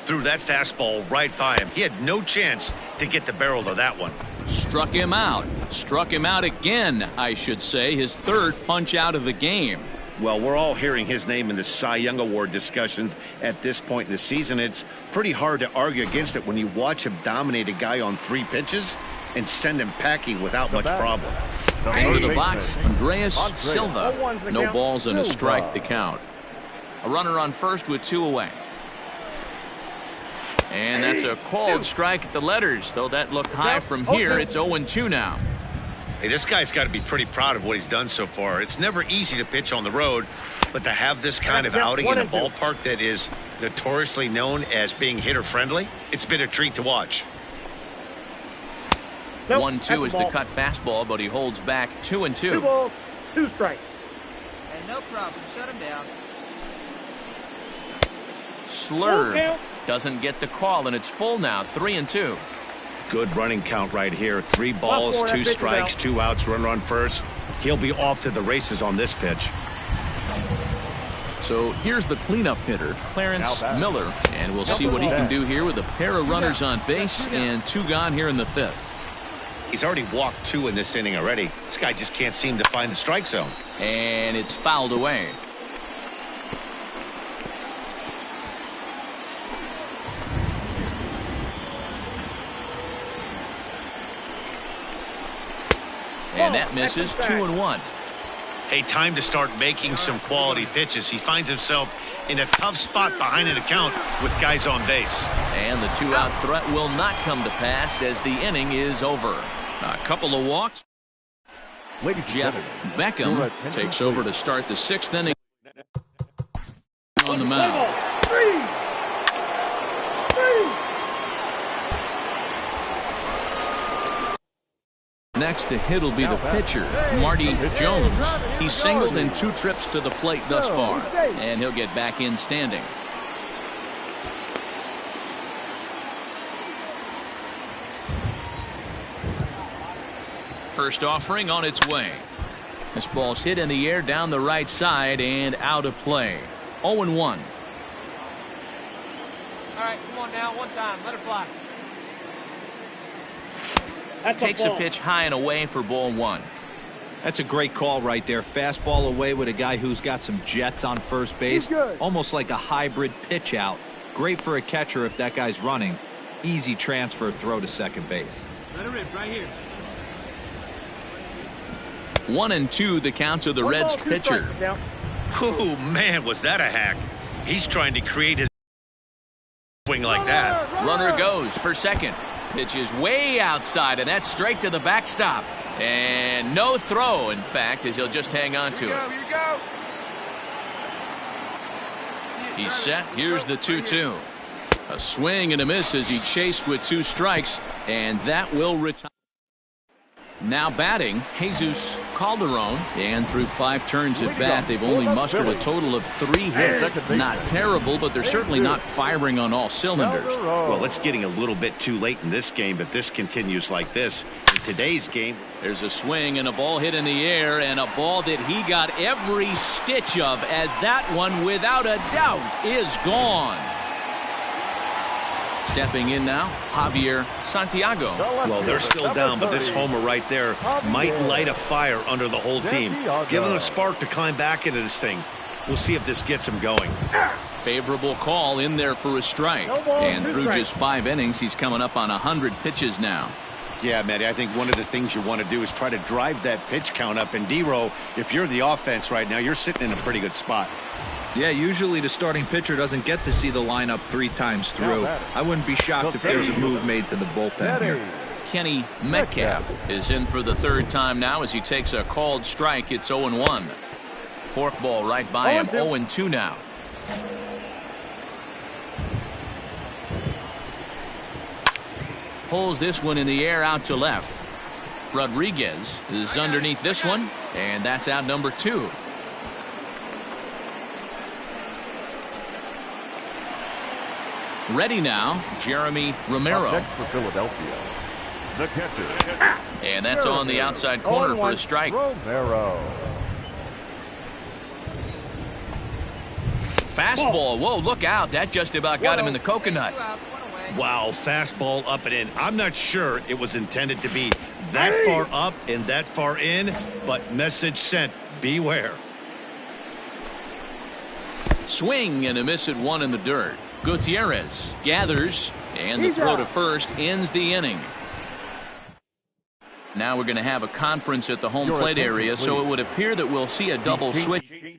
Threw that fastball right by him. He had no chance to get the barrel of that one. Struck him out. Struck him out again, I should say. His 3rd punch out of the game. Well, we're all hearing his name in the Cy Young Award discussions at this point in the season. It's pretty hard to argue against it when you watch him dominate a guy on 3 pitches and send him packing without much problem. Into the box, Andreas Silva. No balls and a strike to count. A runner on first with 2 away. And that's a called strike at the letters, though that looked high from here. It's 0-2 now. Hey, this guy's got to be pretty proud of what he's done so far. It's never easy to pitch on the road, but to have this kind of outing in a ballpark that is notoriously known as being hitter-friendly, it's been a treat to watch. 1-2 is the cut fastball, but he holds back 2-2. 2 balls, 2 strikes. Hey, no problem. Shut him down. Slurve doesn't get the call, and it's full now. 3-2. Good running count right here. 3 balls, 2 strikes, 2 outs, runner on first. He'll be off to the races on this pitch. So here's the cleanup hitter, Clarence Miller, and we'll see what he can do here with a pair of runners on base and 2 gone here in the 5th. He's already walked 2 in this inning already. This guy just can't seem to find the strike zone. And it's fouled away. And that misses. 2-1. Hey, time to start making some quality pitches. He finds himself in a tough spot behind an account with guys on base. And the 2-out threat will not come to pass as the inning is over. A couple of walks. Jeff Beckham takes over to start the 6th inning on the mound. Next to hit will be the pitcher, Marty Jones. He's singled in 2 trips to the plate thus far, and he'll get back in standing. First offering on its way. This ball's hit in the air down the right side and out of play. 0-1. All right, come on now, one time, let it fly. Takes a pitch high and away for ball 1. That's a great call right there. Fastball away with a guy who's got some jets on first base. Almost like a hybrid pitch out. Great for a catcher if that guy's running. Easy transfer throw to second base. Let it rip right here. 1-2 the count to the Reds pitcher. Oh, man, was that a hack. He's trying to create his swing like that. Runner goes for second. Pitch is way outside, and that's straight to the backstop. And no throw, in fact, as he'll just hang on to it. Here you go. He's set. Here's the 2-2. A swing and a miss as he chased with 2 strikes, and that will retire. Now batting, Jesus Calderon, and through 5 turns at bat, they've only mustered a total of 3 hits. Not terrible, but they're certainly not firing on all cylinders. Well, it's getting a little bit too late in this game, but this continues like this. In today's game, there's a swing and a ball hit in the air, and a ball that he got every stitch of, as that one, without a doubt, is gone. Stepping in now, Javier Santiago. Well, they're still down, but this homer right there might light a fire under the whole team. Give them a spark to climb back into this thing. We'll see if this gets him going. Favorable call in there for a strike. And through just 5 innings, he's coming up on 100 pitches now. Yeah, Matty, I think one of the things you want to do is try to drive that pitch count up. And D-Row, if you're the offense right now, you're sitting in a pretty good spot. Yeah, usually the starting pitcher doesn't get to see the lineup 3 times through. I wouldn't be shocked if there's a move made to the bullpen here. Kenny Metcalf is in for the 3rd time now as he takes a called strike. It's 0-1. Forkball right by him. 0-2 now. Pulls this one in the air out to left. Rodriguez is underneath this one, and that's out number 2. Ready now, Jeremy Romero. Up next for Philadelphia, the catcher. And that's on the outside corner for a strike. Romero. Fastball. Whoa, look out. That just about got him in the coconut. Wow, fastball up and in. I'm not sure it was intended to be that far up and that far in, but message sent. Beware. Swing and a miss at 1 in the dirt. Gutierrez gathers, and the throw to first ends the inning. Now we're going to have a conference at the home plate area, so it would appear that we'll see a double switch here.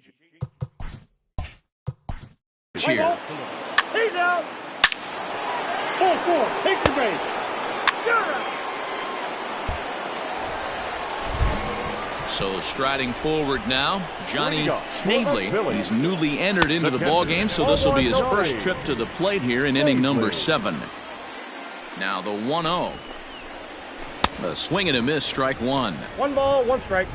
He's out. 4-4. Take the base. So striding forward now, Johnny Snavely. He's newly entered into the ball game, so this will be his first trip to the plate here in inning number 7. Now the 1-0. A swing and a miss, strike 1. 1 ball, 1 strike.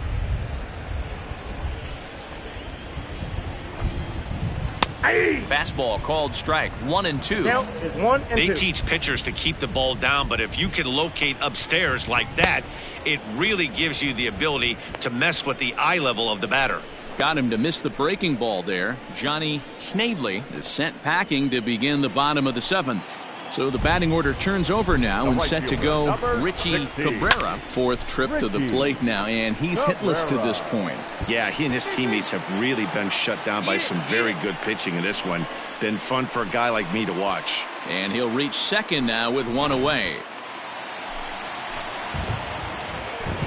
Fastball called strike 1 and 2. Count is 1 and 2. They teach pitchers to keep the ball down, but if you can locate upstairs like that, it really gives you the ability to mess with the eye level of the batter. Got him to miss the breaking ball there. Johnny Snavely is sent packing to begin the bottom of the 7th. So the batting order turns over now and set to go Richie Cabrera. 4th trip to the plate now, and he's hitless to this point. Yeah, he and his teammates have really been shut down by some very good pitching in this one. Been fun for a guy like me to watch. And he'll reach second now with 1 away.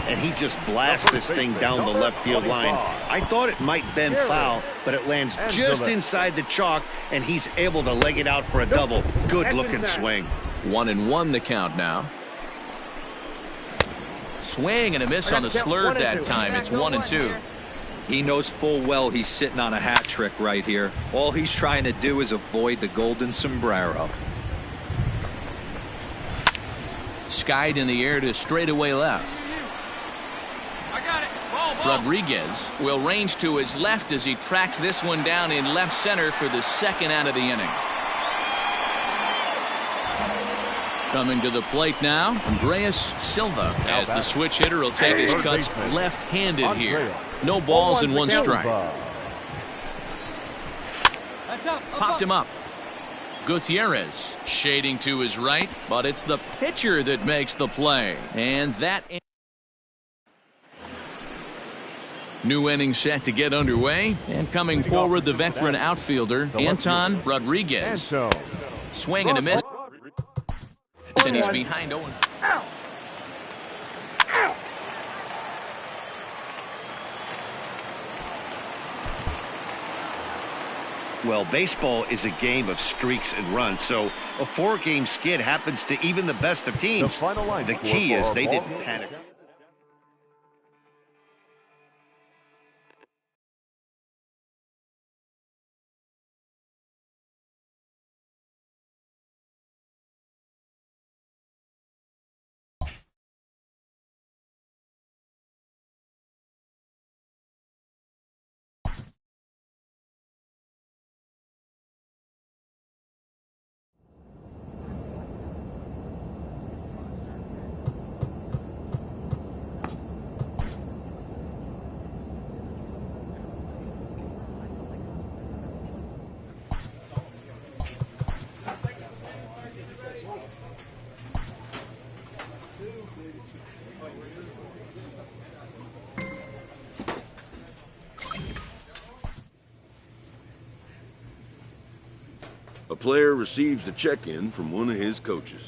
And he just blasts this thing down the left field line. I thought it might bend foul, but it lands just inside the chalk, and he's able to leg it out for a double. Good-looking swing. 1-1 the count now. Swing and a miss on the slurve that time. It's 1-2. He knows full well he's sitting on a hat trick right here. All he's trying to do is avoid the golden sombrero. Skied in the air to straightaway left. Rodriguez will range to his left as he tracks this one down in left center for the 2nd out of the inning. Coming to the plate now, Andreas Silva, as the switch hitter will take his cuts left-handed here. No balls and 1 strike. Popped him up. Gutierrez shading to his right, but it's the pitcher that makes the play. And that new inning set to get underway, and coming forward the veteran outfielder Anton Rodriguez. Swing and a miss, and he's behind Owen. Well, baseball is a game of streaks and runs, so a 4-game skid happens to even the best of teams. The key is they didn't panic. A player receives a check-in from one of his coaches.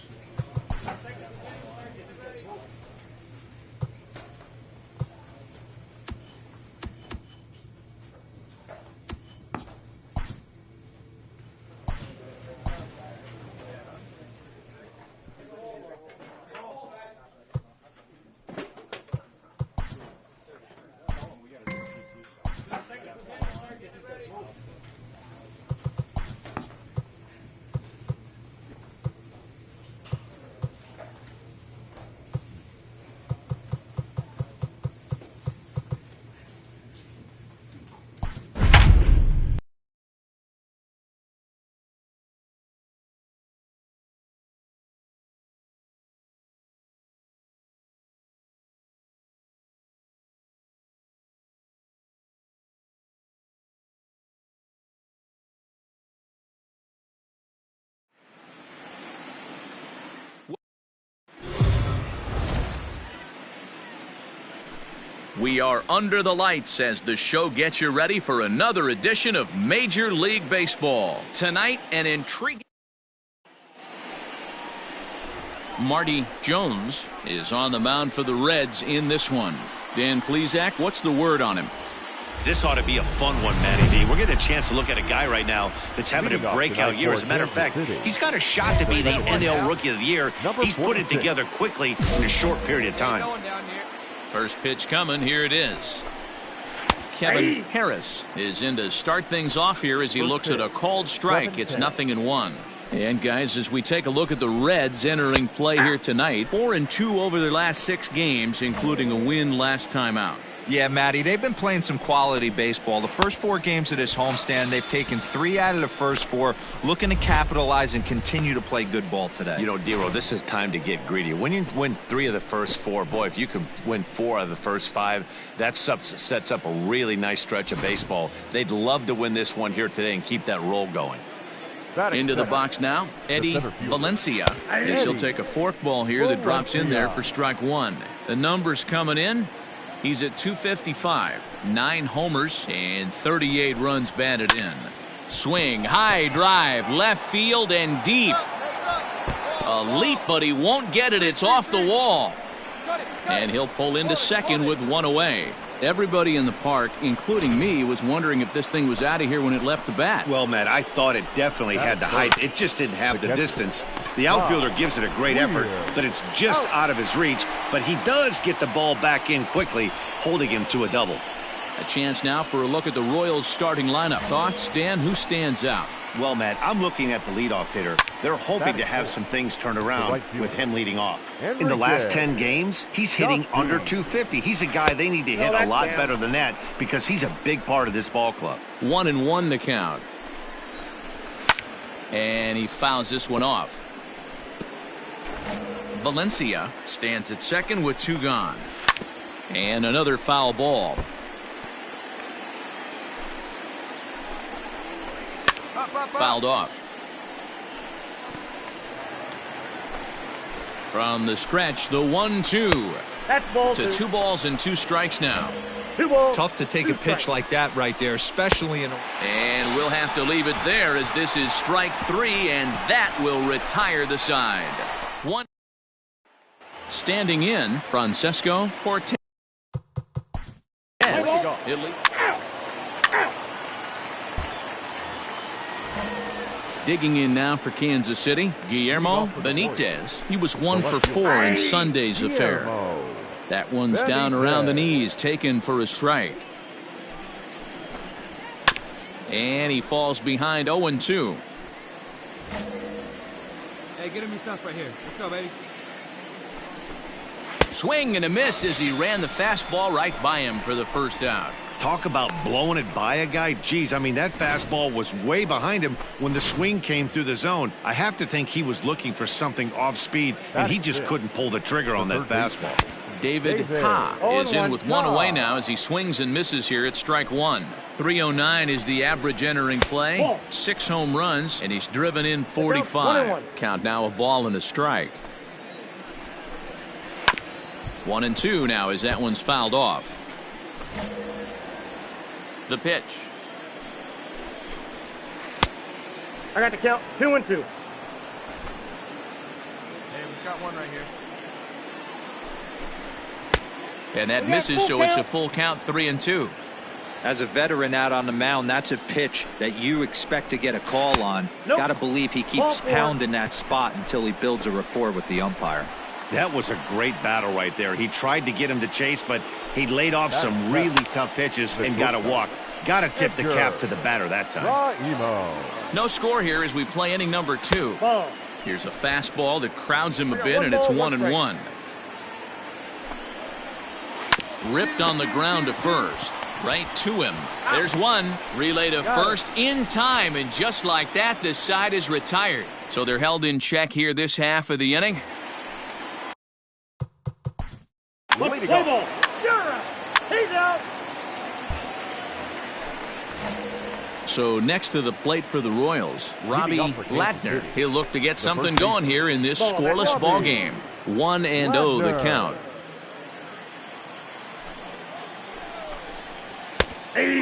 We are under the lights as the show gets you ready for another edition of Major League Baseball. Tonight, an intriguing... Marty Jones is on the mound for the Reds in this one. Dan Plesac, what's the word on him? This ought to be a fun one, Matty V. We're getting a chance to look at a guy right now that's having a breakout year. As a matter of fact, he's got a shot to be the NL Rookie of the Year. He's put it together quickly in a short period of time. First pitch coming. Here it is. Kevin Harris is in to start things off here as he looks at a called strike. It's 0-1. And guys, as we take a look at the Reds entering play here tonight, 4-2 over their last 6 games, including a win last time out. Yeah, Matty, they've been playing some quality baseball. The first 4 games of this homestand, they've taken 3 out of the first 4, looking to capitalize and continue to play good ball today. You know, Dero, this is time to get greedy. When you win 3 of the first 4, boy, if you can win 4 out of the first 5, that sets up a really nice stretch of baseball. They'd love to win this one here today and keep that roll going. Into the box now, Eddie Valencia, as he'll take a forkball here that drops in there for strike 1. The numbers coming in. He's at 255, 9 homers, and 38 runs batted in. Swing, high drive, left field and deep. A leap, but he won't get it. It's off the wall. And he'll pull into second with 1 away. Everybody in the park, including me, was wondering if this thing was out of here when it left the bat. Well, Matt, I thought it definitely had the height. It just didn't have the distance. The outfielder gives it a great effort, but it's just out of his reach. But he does get the ball back in quickly, holding him to a double. A chance now for a look at the Royals starting lineup. Thoughts, Dan? Who stands out? Well, Matt, I'm looking at the leadoff hitter. They're hoping to have some things turned around with him leading off. In the last 10 games, he's hitting under 250. He's a guy they need to hit a lot better than that because he's a big part of this ball club. 1-1 the count. And he fouls this one off. Valencia stands at second with 2 gone. And another foul ball. Fouled off. From the stretch, the 1-2. That's ball to 2 balls and 2 strikes now. 2 balls. Tough to take a pitch like that right there, especially in a... And we'll have to leave it there as this is strike 3, and that will retire the side. 1. Standing in, Francesco Cortez. Digging in now for Kansas City, Guillermo Benitez. He was 1 for 4 in Sunday's affair. That one's down around the knees, taken for a strike. And he falls behind 0-2. Hey, get him your stuff right here. Let's go, baby. Swing and a miss as he ran the fastball right by him for the first out. Talk about blowing it by a guy. Geez, I mean, that fastball was way behind him when the swing came through the zone. I have to think he was looking for something off speed, and he just couldn't pull the trigger on that fastball. David Ha is in with 1 away now as he swings and misses here at strike 1. 309 is the average entering play. 6 home runs, and he's driven in 45. Count now a ball and a strike. 1-2 now as that one's fouled off. The pitch. I got the count. 2-2. Hey, we've got one right here. And that misses, so it's a full count, 3-2. As a veteran out on the mound, that's a pitch that you expect to get a call on. Got to believe he keeps pounding that spot until he builds a rapport with the umpire. That was a great battle right there. He tried to get him to chase, but he laid off some really tough pitches and got a walk. Got to tip the cap to the batter that time. No score here as we play inning number 2. Here's a fastball that crowds him a bit, and it's 1-1. Ripped on the ground to first. Right to him. There's one. Relay to first in time, and just like that, the side is retired. So they're held in check here this half of the inning. He's out. So next to the plate for the Royals, Robbie Latner. He'll look to get something going here in this scoreless ball game. 1-0 the count.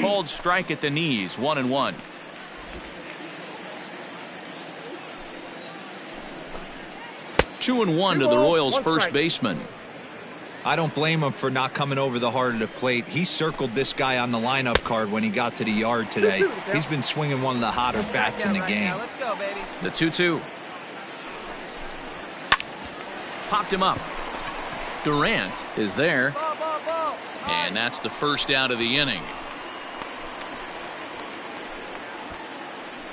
Cold strike at the knees, 1-1. Two and one to the Royals' first baseman. I don't blame him for not coming over the heart of the plate. He circled this guy on the lineup card when he got to the yard today. He's been swinging one of the hotter bats in the game. Let's go, baby. The 2-2. Popped him up. Durant is there. Ball. And that's the first out of the inning.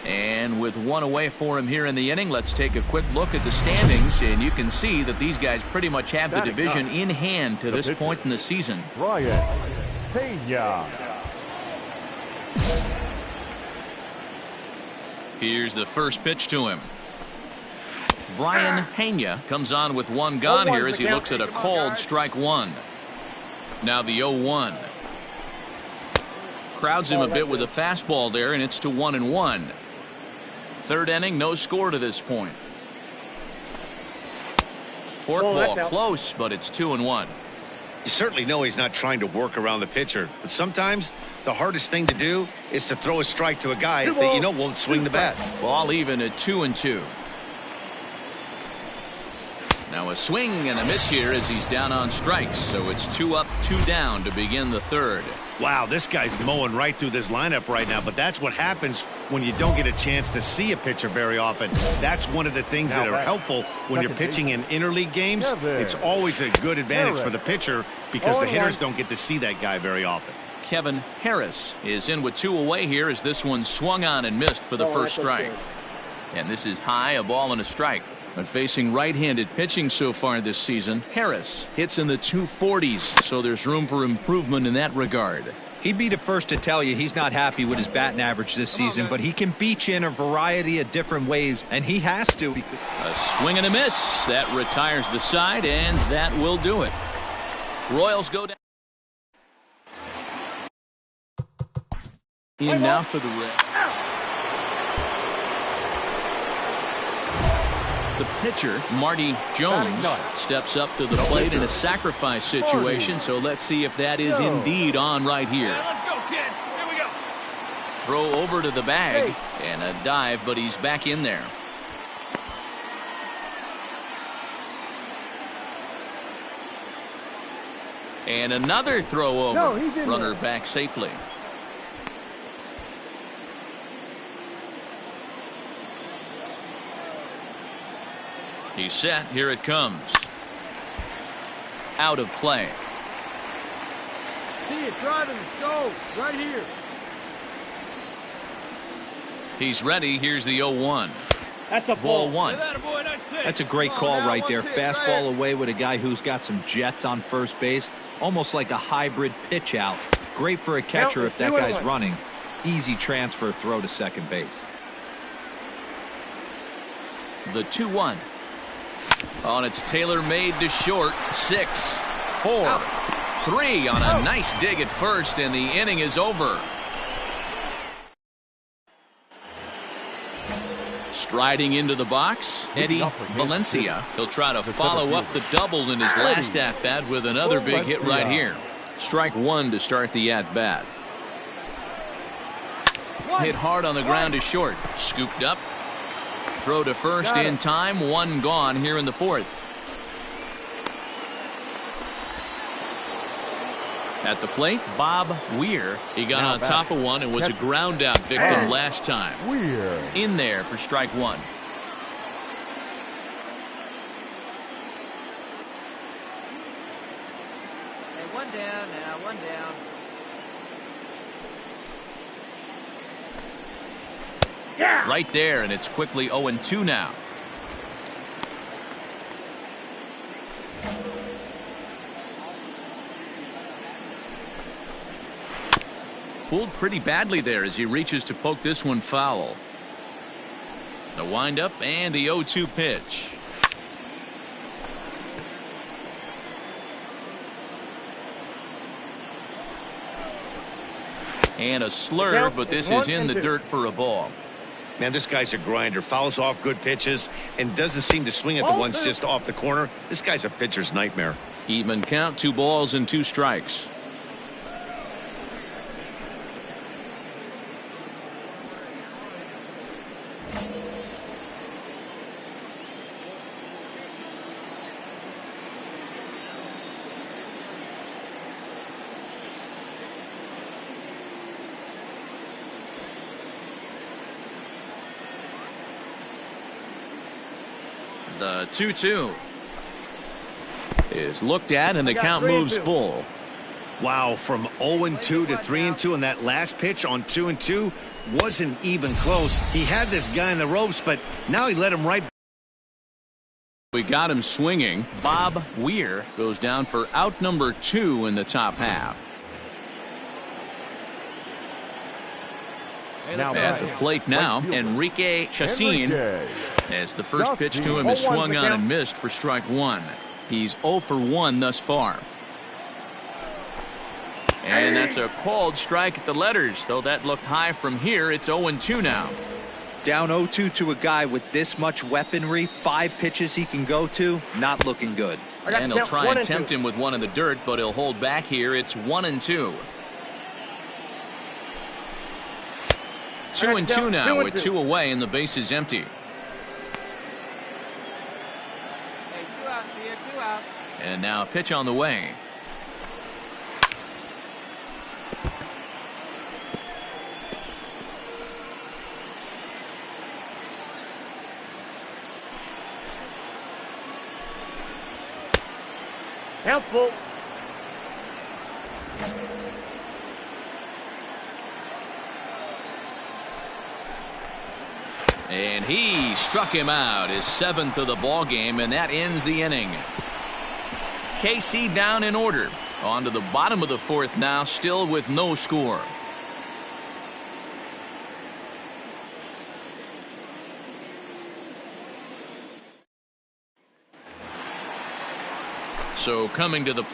And with one away for him here in the inning, let's take a quick look at the standings, and you can see that these guys pretty much have the division in hand to this point in the season. Brian Pena. Here's the first pitch to him. Brian Pena comes on with one gone here as he looks at a called strike one. Now the 0-1. Crowds him a bit with a fastball there, and it's to 1-1. Third inning, no score to this point. Forkball close, but it's 2-1. You certainly know he's not trying to work around the pitcher, but sometimes the hardest thing to do is to throw a strike to a guy that you know won't swing the bat. Ball even at 2-2. Now a swing and a miss here as he's down on strikes, so it's 2 up, 2 down to begin the third. Wow, this guy's mowing right through this lineup right now, but that's what happens when you don't get a chance to see a pitcher very often. That's one of the things that are helpful when you're pitching in interleague games. It's always a good advantage for the pitcher because the hitters don't get to see that guy very often. Kevin Harris is in with 2 away here as this one swung on and missed for the first strike. And this is high, a ball and a strike. But facing right-handed pitching so far this season, Harris hits in the 240s, so there's room for improvement in that regard. He'd be the first to tell you he's not happy with his batting average this season, but he can beat you in a variety of different ways, and he has to. A swing and a miss. That retires the side, and that will do it. Royals go down. In now for the Reds. The pitcher, Marty Jones, steps up to the plate in a sacrifice situation, so let's see if that is indeed on right here. Let's go, kid. Here we go. Throw over to the bag, and a dive, but he's back in there. And another throw over. Runner back safely. He's set. Here it comes. Out of play. See it driving. Let's go. Right here. He's ready. Here's the 0-1. That's a Ball one. That's a great call right there. Fastball away with a guy who's got some jets on first base. Almost like a hybrid pitch out. Great for a catcher if that guy's running. Easy transfer throw to second base. The 2-1. On its tailor-made to short. 6, 4, 3 on a nice dig at first, and the inning is over. Striding into the box, Eddie Valencia. He'll try to follow up the double in his last at-bat with another big hit right here. Strike one to start the at-bat. Hit hard on the ground to short. Scooped up. Throw to first in time. One gone here in the fourth. At the plate, Bob Weir. He got on top of one and was a ground out victim last time. Weir. In there for strike one. Hey, one down now, one down. Right there, and it's quickly 0-2 now. Fooled pretty badly there as he reaches to poke this one foul. The windup and the 0-2 pitch. And a slurve, but this is in the dirt for a ball. Man, this guy's a grinder. Fouls off good pitches and doesn't seem to swing at the ones just off the corner. This guy's a pitcher's nightmare. Even count, 2 balls and 2 strikes. The 2-2 is looked at, and the count moves full. Wow, from 0-2 to 3-2, and that last pitch on 2-2 wasn't even close. He had this guy in the ropes, but now he let him right. We got him swinging. Bob Weir goes down for out number 2 in the top half. Now at the plate now, Enrique Chacin, as the first pitch to him is swung on and missed for strike 1. He's 0 for 1 thus far. And that's a called strike at the letters, though that looked high from here. It's 0-2 now. Down 0-2 to a guy with this much weaponry, 5 pitches he can go to, not looking good. And he'll try and tempt him with one in the dirt, but he'll hold back here. It's 1-2. 2-2 now with 2 away, and the base is empty. Hey, 2 outs here, 2 outs. And now a pitch on the way. Count full. And he struck him out, his 7th of the ball game, and that ends the inning. KC down in order. On to the bottom of the 4th now, still with no score. So coming to the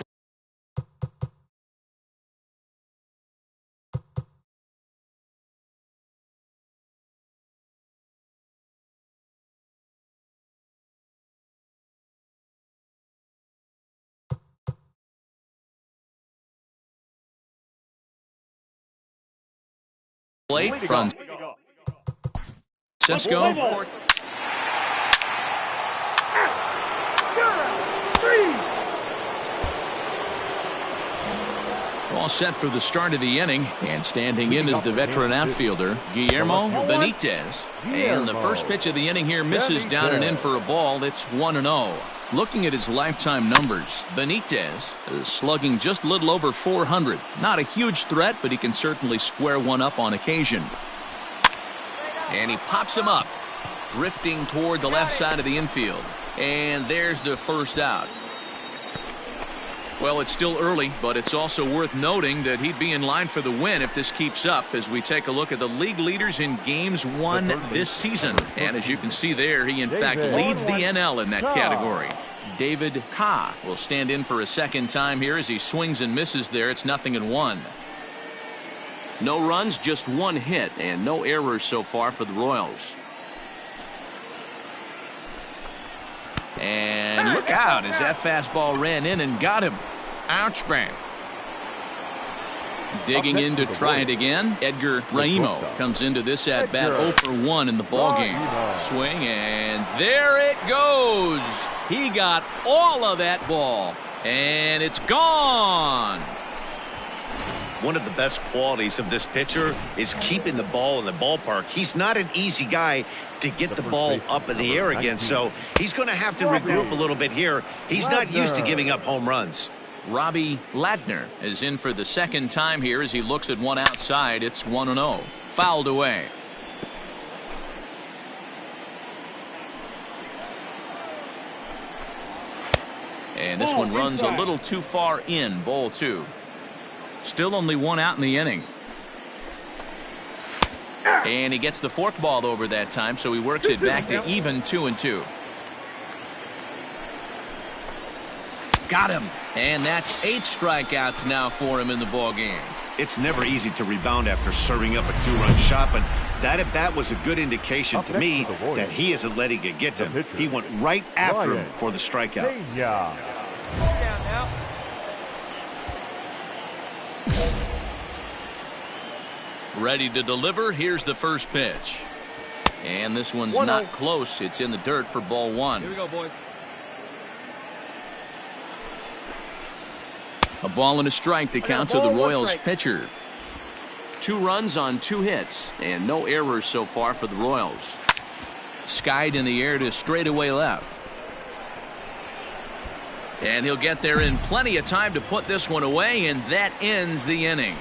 plate from Cisco. All set for the start of the inning, and standing in is the veteran outfielder Guillermo Benitez. And the first pitch of the inning here misses down and in for a ball. It's 1-0. Looking at his lifetime numbers, Benitez is slugging just a little over 400. Not a huge threat, but he can certainly square one up on occasion. And he pops him up, drifting toward the left side of the infield. And there's the first out. Well, it's still early, but it's also worth noting that he'd be in line for the win if this keeps up as we take a look at the league leaders in games won this season. And as you can see there, he in fact leads the NL in that category. David Ka will stand in for a second time here as he swings and misses there. It's 0-1. No runs, just 1 hit, and no errors so far for the Royals. And look out as that fastball ran in and got him. Ouch, bang. Digging in to try it again. Edgar Raimo comes into this at bat 0 for 1 in the ballgame. Swing, and there it goes. He got all of that ball, and it's gone. One of the best qualities of this pitcher is keeping the ball in the ballpark. He's not an easy guy to get the ball up in the air again, so he's going to have to regroup a little bit here. He's not used to giving up home runs. Robbie Ladner is in for the second time here as he looks at one outside. It's 1-0. Fouled away. And this one runs a little too far in. Ball 2. Still only 1 out in the inning. And he gets the forkball over that time, so he works it back to even 2-2. Got him. And that's 8 strikeouts now for him in the ballgame. It's never easy to rebound after serving up a 2-run shot, but that at bat was a good indication to me that he isn't letting it get to him. He went right after him for the strikeout. Ready to deliver. Here's the first pitch. And this one's not close. It's in the dirt for ball 1. Here we go, boys. A ball and a strike to count to the Royals pitcher. 2 runs on 2 hits and no errors so far for the Royals. Skied in the air to straightaway left. And he'll get there in plenty of time to put this one away, and that ends the inning.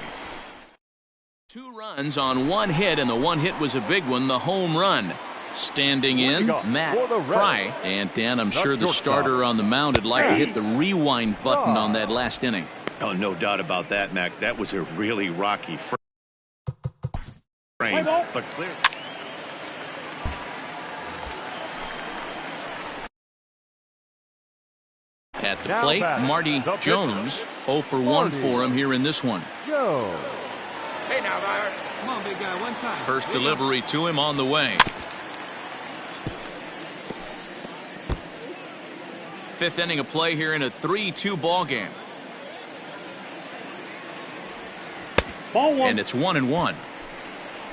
2 runs on 1 hit, and the 1 hit was a big one, the home run. Standing in, Matt Fry. And Dan, I'm sure the starter on the mound would like to hit the rewind button on that last inning. Oh, no doubt about that, Mac. That was a really rocky frame, but clear. At the plate, Marty Jones, 0 for 1 for him here in this one. Hey now, Ryder. Come on, big guy, one time. First delivery to him on the way. 5th inning of play here in a 3-2 ball game. Ball 1. And it's 1-1.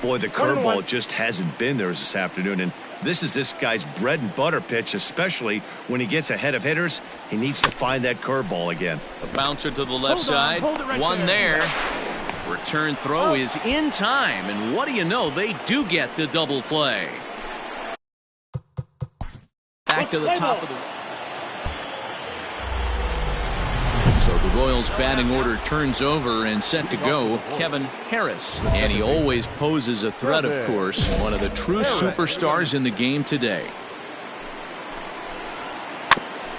Boy, the curveball just hasn't been there this afternoon, and this is this guy's bread and butter pitch, especially when he gets ahead of hitters. He needs to find that curveball again. A bouncer to the left side. One there. Return throw is in time, and what do you know? They do get the double play. Back to the top of the... So the Royals batting order turns over and set to go. Kevin Harris. And he always poses a threat, of course. One of the true superstars in the game today.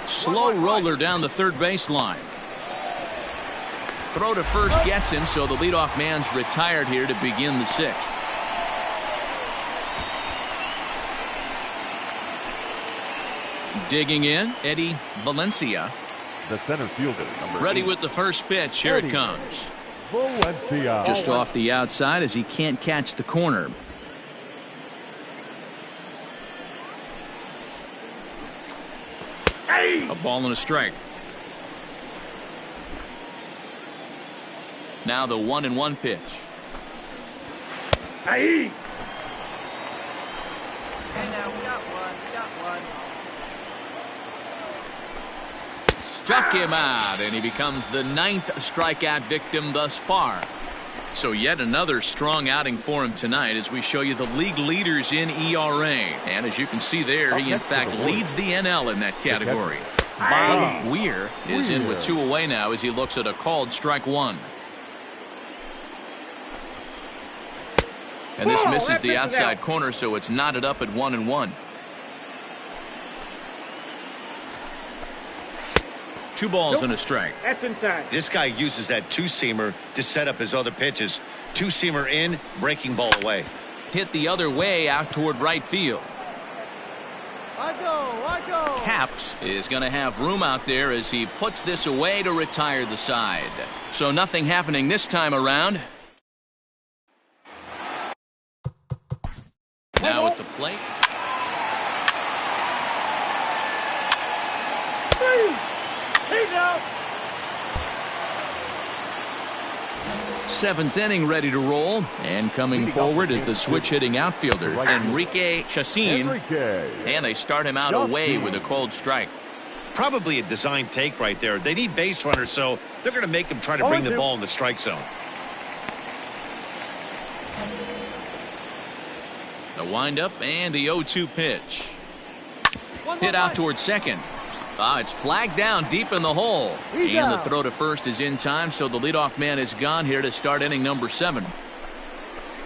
Slow roller down the third baseline. Throw to first gets him, so the leadoff man's retired here to begin the 6th. Digging in, Eddie Valencia. The center fielder, number Ready 8. with the first pitch. Here it comes. Valencia. Just off the outside as he can't catch the corner. A ball and a strike. Now the 1-1 pitch. Hey. And now we got one. Struck him out, and he becomes the 9th strikeout victim thus far. So yet another strong outing for him tonight as we show you the league leaders in ERA. And as you can see there, he in fact leads the NL in that category. Bob Weir is in with 2 away now as he looks at a called strike 1. And this misses the outside corner, so it's knotted up at 1-1. 2 balls and a strike. That's inside. This guy uses that 2-seamer to set up his other pitches. 2-seamer in, breaking ball away. Hit the other way out toward right field. I go. Caps is going to have room out there as he puts this away to retire the side. So nothing happening this time around. Now at the plate. He's out. 7th inning ready to roll, and coming forward is the switch hitting outfielder Enrique Chacin, and they start him out away with a cold strike. Probably a design take right there. They need base runners, so they're going to make him try to bring the ball in the strike zone. The windup and the 0-2 pitch. Hit out towards second. It's flagged down deep in the hole. And the throw to first is in time, so the leadoff man is gone here to start inning number 7.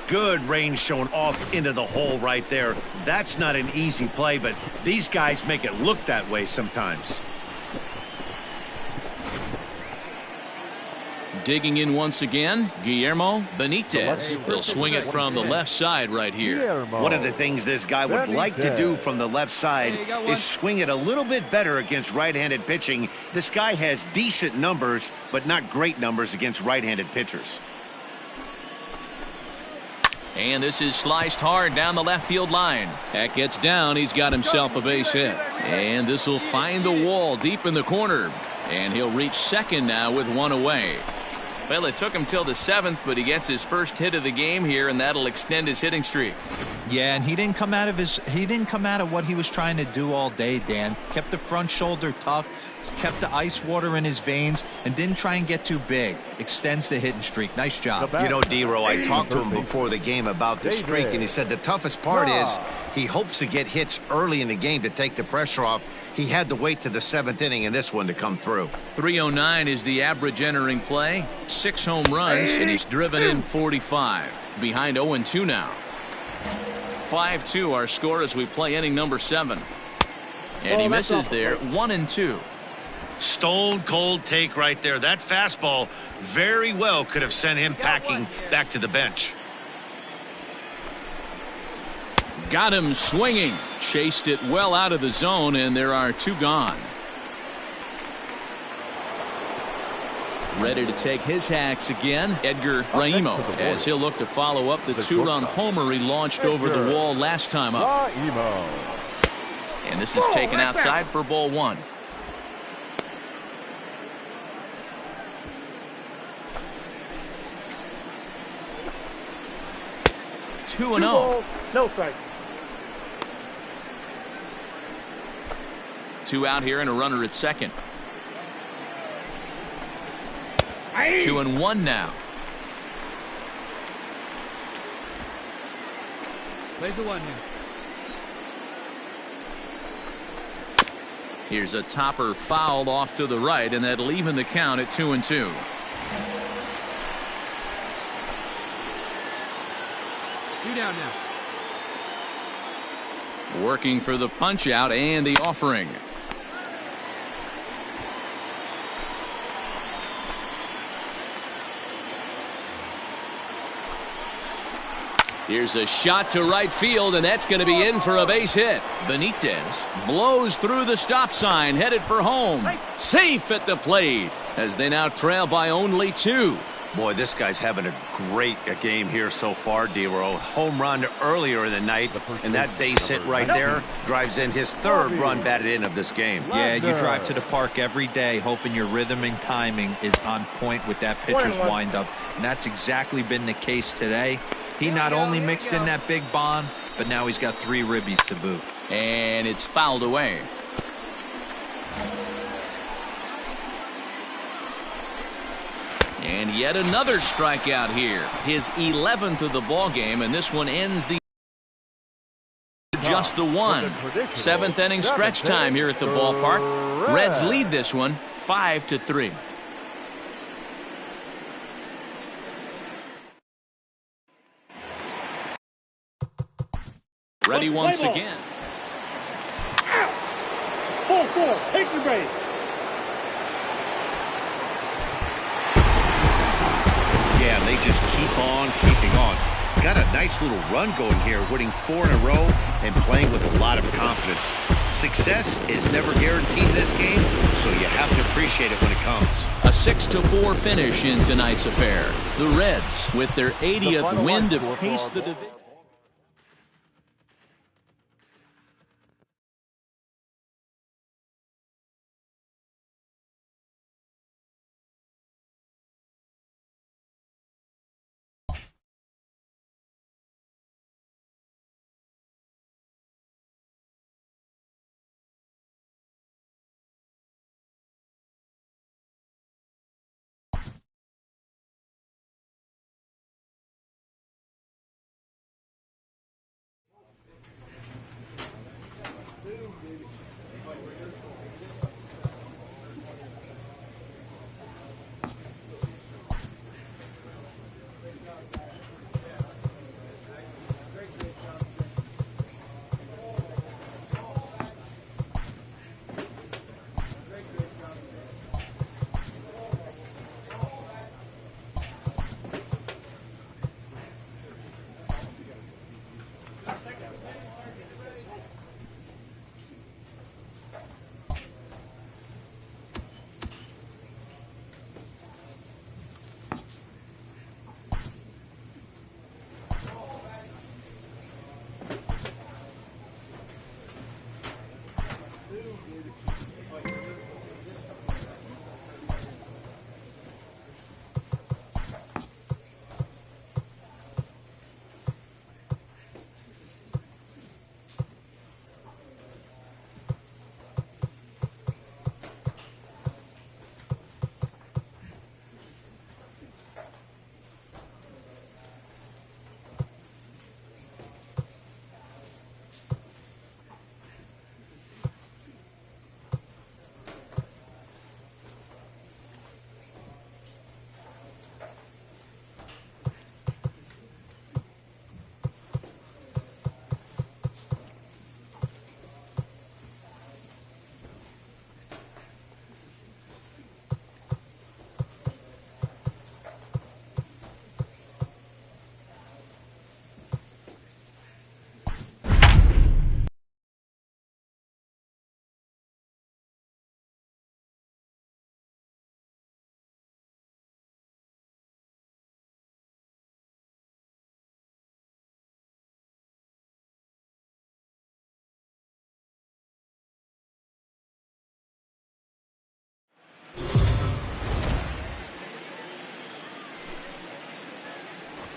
Good range shown off into the hole right there. That's not an easy play, but these guys make it look that way sometimes. Digging in once again, Guillermo Benitez. He'll swing it from the left side right here. One of the things this guy would like to do from the left side is swing it a little bit better against right-handed pitching. This guy has decent numbers, but not great numbers against right-handed pitchers. And this is sliced hard down the left field line. That gets down. He's got himself a base hit. And this will find the wall deep in the corner. And he'll reach second now with 1 away. Well, it took him till the 7th, but he gets his first hit of the game here, and that'll extend his hitting streak. Yeah, and he didn't come out of what he was trying to do all day, Dan. Kept the front shoulder tucked, kept the ice water in his veins, and didn't try and get too big. Extends the hitting streak. Nice job. You know, D-Row, I talked to him before the game about the streak, and he said the toughest part is He hopes to get hits early in the game to take the pressure off. He had to wait to the 7th inning in this one to come through. 309 is the average entering play. 6 home runs, and he's driven in 45. Behind 0-2 now. 5-2 our score as we play inning number 7. And he misses there, 1-2. Stone cold take right there. That fastball very well could have sent him packing back to the bench. Got him swinging. Chased it well out of the zone, and there are 2 gone. Ready to take his hacks again, Edgar Raimo, as he'll look to follow up the 2-run homer he launched over the wall last time up. And this is taken outside for ball 1. Two and 0. No strike. 2 out here and a runner at second. 2-1 now. Plays the 1 now. Here's a topper fouled off to the right, and that'll even the count at 2-2. Two down now. Working for the punch out and the offering. Here's a shot to right field, and that's going to be in for a base hit. Benitez blows through the stop sign, headed for home. Safe at the plate as they now trail by only 2. Boy, this guy's having a great game here so far, D-Row. Home run earlier in the night, and that base hit right there drives in his 3rd run batted in of this game. Yeah, you drive to the park every day hoping your rhythm and timing is on point with that pitcher's windup, and that's exactly been the case today. He not only mixed in that big bomb, but now he's got 3 ribbies to boot. And it's fouled away. And yet another strikeout here. His 11th of the ball game, and this one ends the just the 1. 7th inning stretch time here at the ballpark. Reds lead this one 5-3. Ready once again. Full force. Take your base. Yeah, they just keep on keeping on. Got a nice little run going here, winning 4 in a row and playing with a lot of confidence. Success is never guaranteed in this game, so you have to appreciate it when it comes. A 6-4 finish in tonight's affair. The Reds, with their 80th win to pace the division.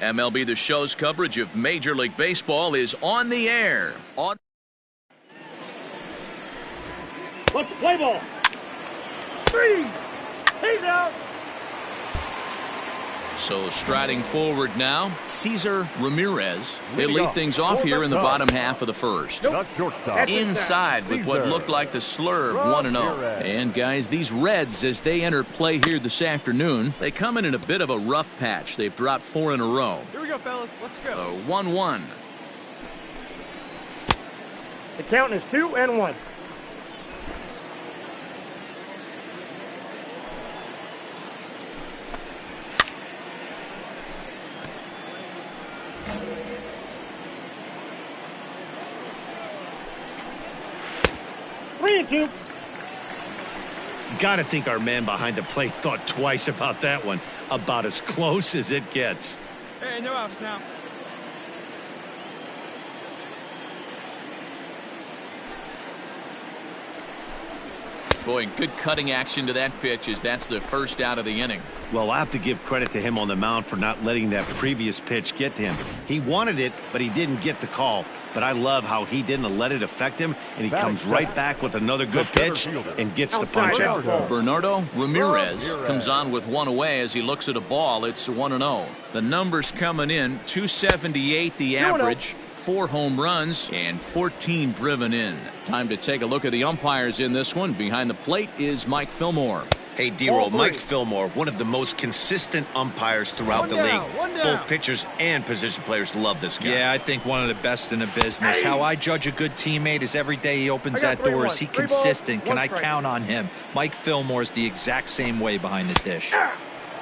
MLB The Show's coverage of Major League Baseball is on the air. Let's play ball. 3. He's out. So striding forward now, Cesar Ramirez. He'll lead things off here in the bottom half of the first. Inside with what looked like the slurve, 1-0. And guys, these Reds, as they enter play here this afternoon, they come in a bit of a rough patch. They've dropped 4 in a row. Here we go, fellas. Let's go. 1-1. The count is 2-1. Got to think our man behind the plate thought twice about that one. About as close as it gets. Hey, no outs now. Boy, good cutting action to that pitch as that's the first out of the inning. Well, I have to give credit to him on the mound for not letting that previous pitch get to him. He wanted it, but he didn't get the call. But I love how he didn't let it affect him, and he comes right back with another good pitch and gets the punch out. Bernardo Ramirez comes on with 1 away as he looks at a ball. It's 1-0. The numbers coming in, 278 the average. 4 home runs and 14 driven in. Time to take a look at the umpires in this one. Behind the plate is Mike Fillmore. Hey, D-Roll, Mike Fillmore, one of the most consistent umpires throughout the league. Both pitchers and position players love this guy. Yeah, I think one of the best in the business. How I judge a good teammate is every day he opens that door. Is he consistent? Can I count on him? Mike Fillmore is the exact same way behind the dish.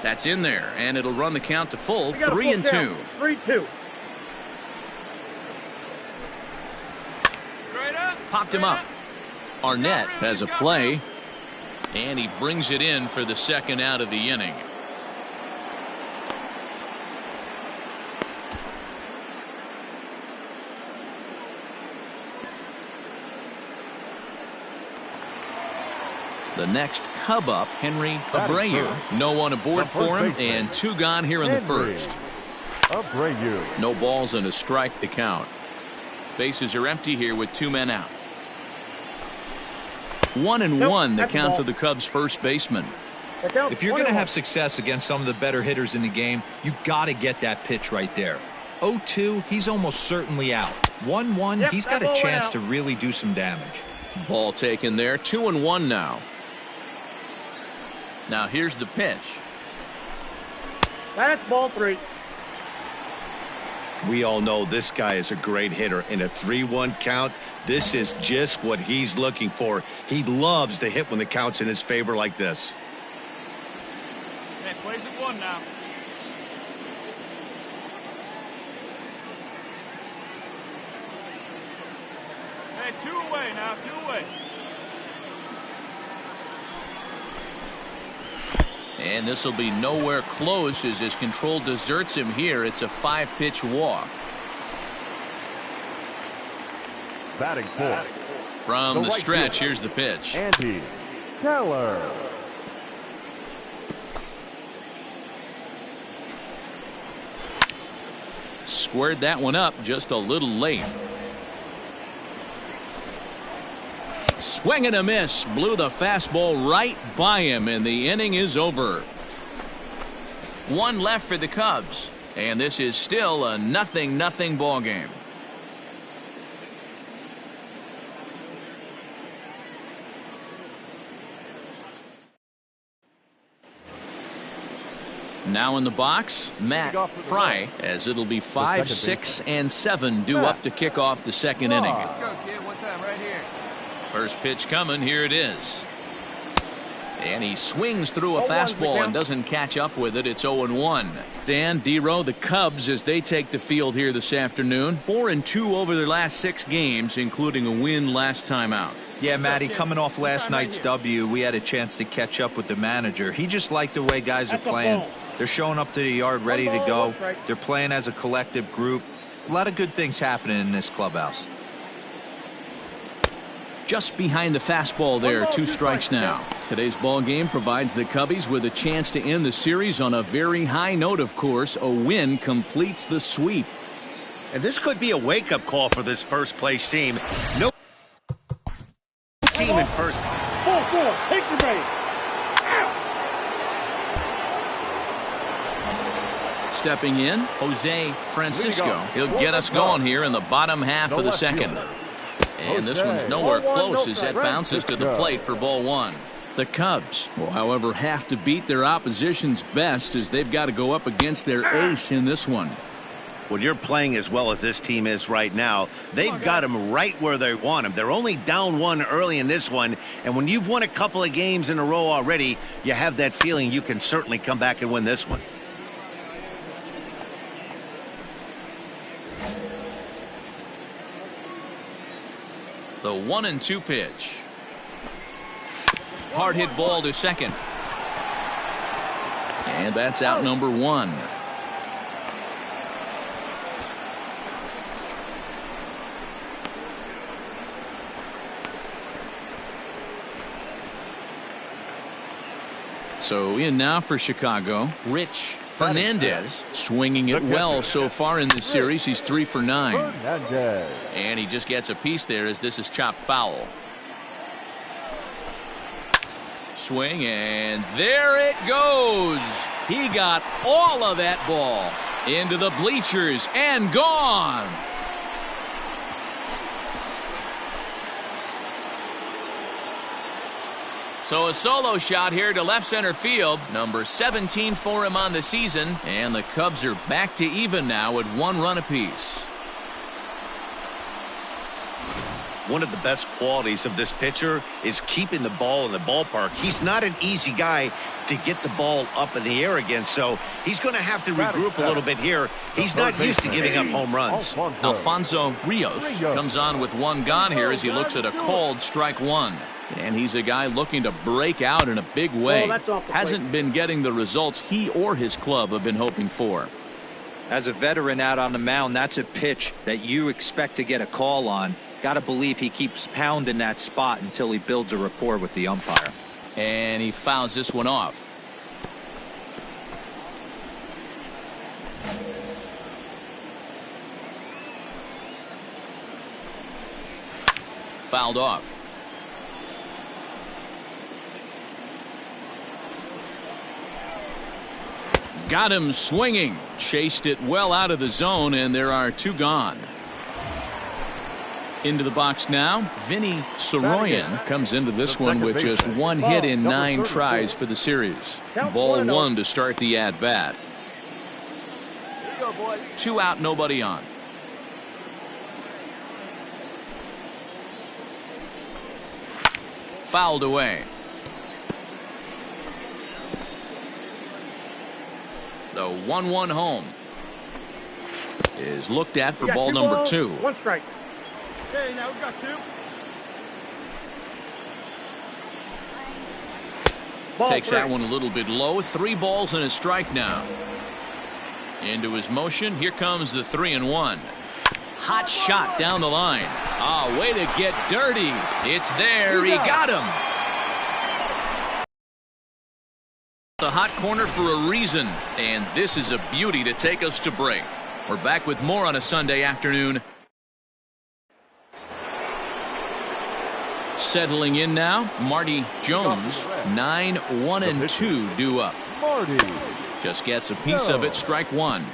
That's in there, and it'll run the count to full. 3-2. 3-2. Popped him up. Arnett has a play, and he brings it in for the second out of the inning. The next Cub up, Henry Abreu. No one aboard for him, and 2 gone here in the first. Abreu. No balls and a strike to count. Bases are empty here with 2 men out. 1-1 the count to the Cubs first baseman. If you're going to have success against some of the better hitters in the game, you got to get that pitch right there. 0-2, he's almost certainly out. 1-1, he's got a chance to really do some damage. Ball taken there. 2-1 now. Now here's the pitch. That's ball 3. We all know this guy is a great hitter. In a 3-1 count, this is just what he's looking for. He loves to hit when the count's in his favor like this. Hey, plays at 1 now. Hey, 2 away now, 2 away. And this will be nowhere close as his control deserts him here. It's a 5-pitch walk. Batting 4th. From the stretch, here's the pitch. Andy Keller. Squared that one up just a little late. Swing and a miss. Blew the fastball right by him, and the inning is over. 1 left for the Cubs, and this is still a 0-0 ball game. Now in the box, Matt Fry, as it'll be 5, 6, and 7 due up to kick off the second inning. Let's go, kid. One time right here. First pitch coming. Here it is. And he swings through a fastball and doesn't catch up with it. It's 0-1. Dan, D-Row, the Cubs, as they take the field here this afternoon, 4-2 over their last 6 games, including a win last time out. Yeah, Matty, coming off last night's W, we had a chance to catch up with the manager. He just liked the way guys are playing. They're showing up to the yard ready to go. They're playing as a collective group. A lot of good things happening in this clubhouse. Just behind the fastball there. 2 strikes now. Today's ball game provides the Cubbies with a chance to end the series on a very high note, of course. A win completes the sweep. And this could be a wake-up call for this first-place team. No team in first. 4-4. Take the base. Stepping in, Jose Francisco. He'll get us going here in the bottom half of the second. And this one's nowhere close as that bounces to the plate for ball one. The Cubs will, however, have to beat their opposition's best as they've got to go up against their ace in this one. When you're playing as well as this team is right now, they've got them right where they want them. They're only down one early in this one, and when you've won a couple of games in a row already, you have that feeling you can certainly come back and win this one. The 1-2 pitch. Hard hit ball to second. And that's out number one. So in now for Chicago, Rich Fernandez, swinging it well so far in this series. He's 3 for 9. And he just gets a piece there as this is chopped foul. Swing, and there it goes. He got all of that ball into the bleachers and gone. So a solo shot here to left center field, number 17 for him on the season, and the Cubs are back to even now at 1 run apiece. One of the best qualities of this pitcher is keeping the ball in the ballpark. He's not an easy guy to get the ball up in the air again, so he's going to have to regroup a little bit here. He's not used to giving up home runs. Alfonso Rios comes on with 1 gone here as he looks at a called strike 1. And he's a guy looking to break out in a big way. Hasn't been getting the results he or his club have been hoping for. As a veteran out on the mound, that's a pitch that you expect to get a call on. Got to believe he keeps pounding that spot until he builds a rapport with the umpire. And he fouls this one off. Fouled off. Got him swinging. Chased it well out of the zone, and there are 2 gone. Into the box now, Vinny Soroyan comes into this one with just 1 hit in 9 tries for the series. Ball 1 to start the at-bat. 2 out, nobody on. Fouled away. The 1-1 home is looked at for ball number 2. 1 strike. Okay, now we've got 2. Takes that one a little bit low. 3 balls and a strike now. Into his motion. Here comes the 3-1. Hot shot down the line. Ah, way to get dirty. It's there. He got him. The hot corner for a reason, and this is a beauty to take us to break. We're back with more on a Sunday afternoon. Settling in now, Marty Jones, 9-1-2 due up. Just gets a piece of it, strike 1.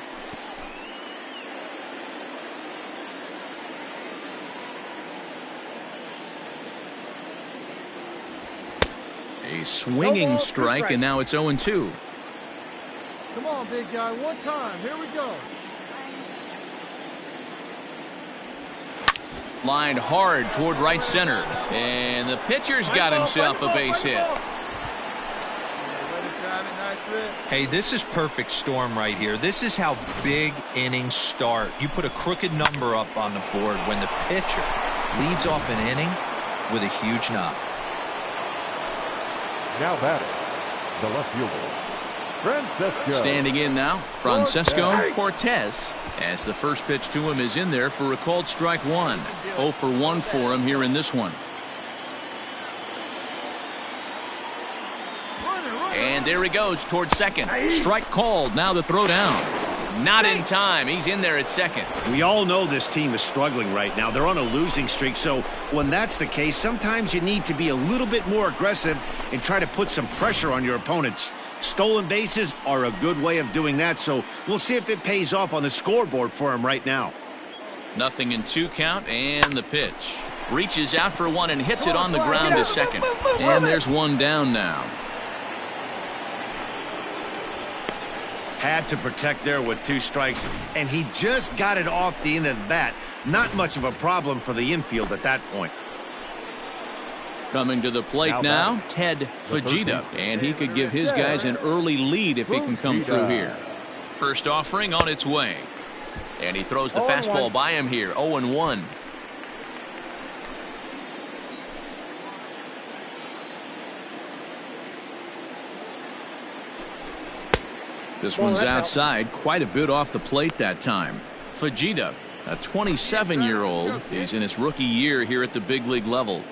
A swinging strike, and now it's 0-2. Come on, big guy, one time. Here we go. Lined hard toward right center. And the pitcher's got himself a base hit. Hey, this is perfect storm right here. This is how big innings start. You put a crooked number up on the board when the pitcher leads off an inning with a huge knock. Now batting, the left fielder, Francesco. Standing in now, Francesco Cortez, as the first pitch to him is in there for a called strike 1. 0 for 1 for him here in this one. And there he goes towards second. Strike called. Now the throw down. Not in time. He's in there at second. We all know this team is struggling right now. They're on a losing streak, so when that's the case, sometimes you need to be a little bit more aggressive and try to put some pressure on your opponents. Stolen bases are a good way of doing that, so we'll see if it pays off on the scoreboard for him right now. 0-2 count, and the pitch. Reaches out for one and hits it on the ground to second. And there's one down now. Had to protect there with 2 strikes, and he just got it off the end of the bat. Not much of a problem for the infield at that point. Coming to the plate now, Ted Fujita, and he could give his guys an early lead if he can come through here. First offering on its way. And he throws the fastball by him here, 0-1. This one's outside, quite a bit off the plate that time. Fujita, a 27-year-old, is in his rookie year here at the big league level.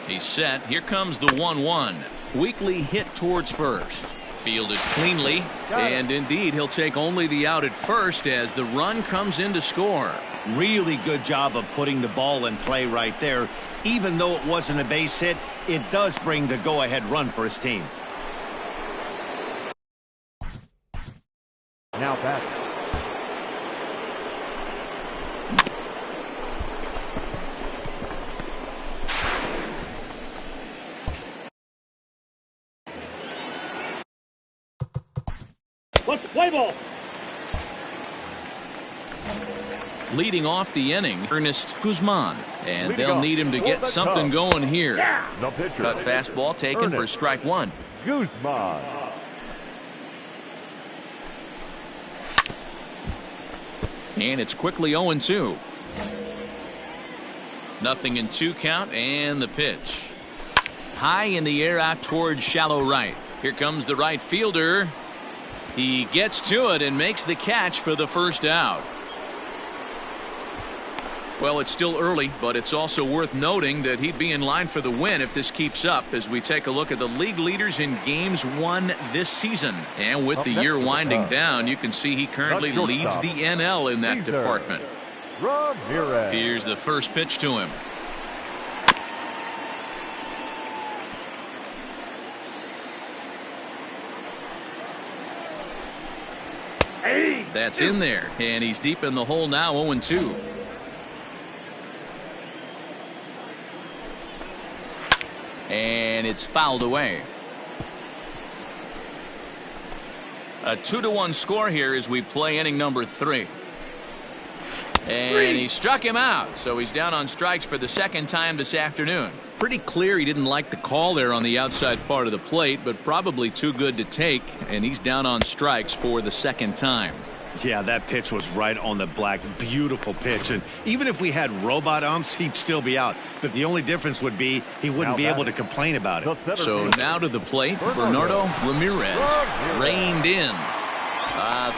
He's set. Here comes the 1-1. Weakly hit towards first. Fielded cleanly, and indeed he'll take only the out at first as the run comes in to score. Really good job of putting the ball in play right there. Even though it wasn't a base hit, it does bring the go-ahead run for his team. Now back. Let's play ball. Leading off the inning, Ernest Guzman, and they'll need him to get something going here. The pitcher. Cut fastball taken for strike one. Guzman. And it's quickly 0-2. 0-2 count, and the pitch. High in the air out towards shallow right. Here comes the right fielder. He gets to it and makes the catch for the first out. Well, it's still early, but it's also worth noting that he'd be in line for the win if this keeps up as we take a look at the league leaders in games won this season. And with the year winding down, you can see he currently leads the NL in that department. Ramirez. Here's the first pitch to him. That's in there, and he's deep in the hole now, 0-2. And it's fouled away. A 2-1 score here as we play inning number 3. And he struck him out, so he's down on strikes for the second time this afternoon. Pretty clear he didn't like the call there on the outside part of the plate, but probably too good to take, and he's down on strikes for the second time. Yeah, that pitch was right on the black. Beautiful pitch. And even if we had robot umps, he'd still be out. But the only difference would be he wouldn't be able to complain about it. So now to the plate, Bernardo Ramirez reined in.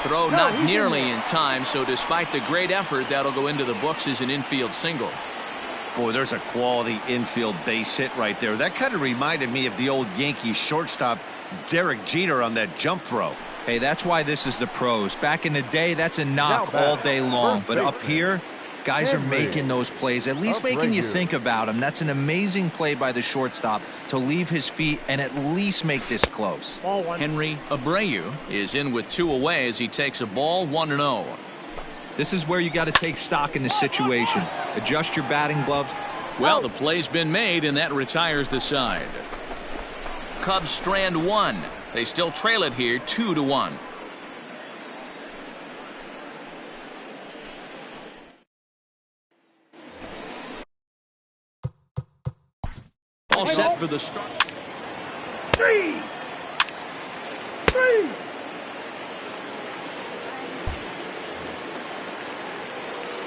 Throw not nearly in time, so despite the great effort, that'll go into the books as an infield single. Boy, there's a quality infield base hit right there. That kind of reminded me of the old Yankees shortstop Derek Jeter on that jump throw. Hey, that's why this is the pros. Back in the day, that's a knock all day long. But up here, guys are making those plays, at least making you think about them. That's an amazing play by the shortstop to leave his feet and at least make this close. Henry Abreu is in with 2 away as he takes a ball, 1-0. This is where you got to take stock in the situation. Adjust your batting gloves. Well, the play's been made, and that retires the side. Cubs strand 1. They still trail it here, 2-1. All set for the start. 3.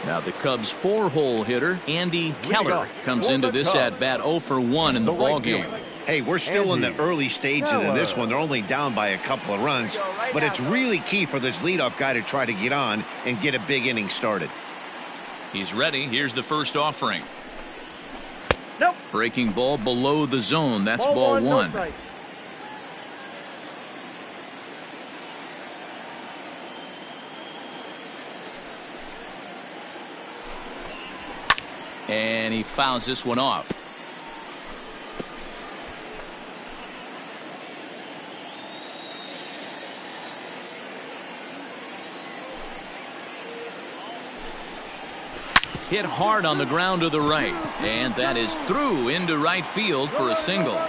Now the Cubs' 4-hole hitter, Andy Keller, comes into this at-bat 0 for 1 in the ballgame. Hey, we're still in the early stages of this one. They're only down by a couple of runs, but it's really key for this leadoff guy to try to get on and get a big inning started. He's ready. Here's the first offering. Nope. Breaking ball below the zone. That's ball one. No and he fouls this one off. Hit hard on the ground to the right, and that is through into right field for a single.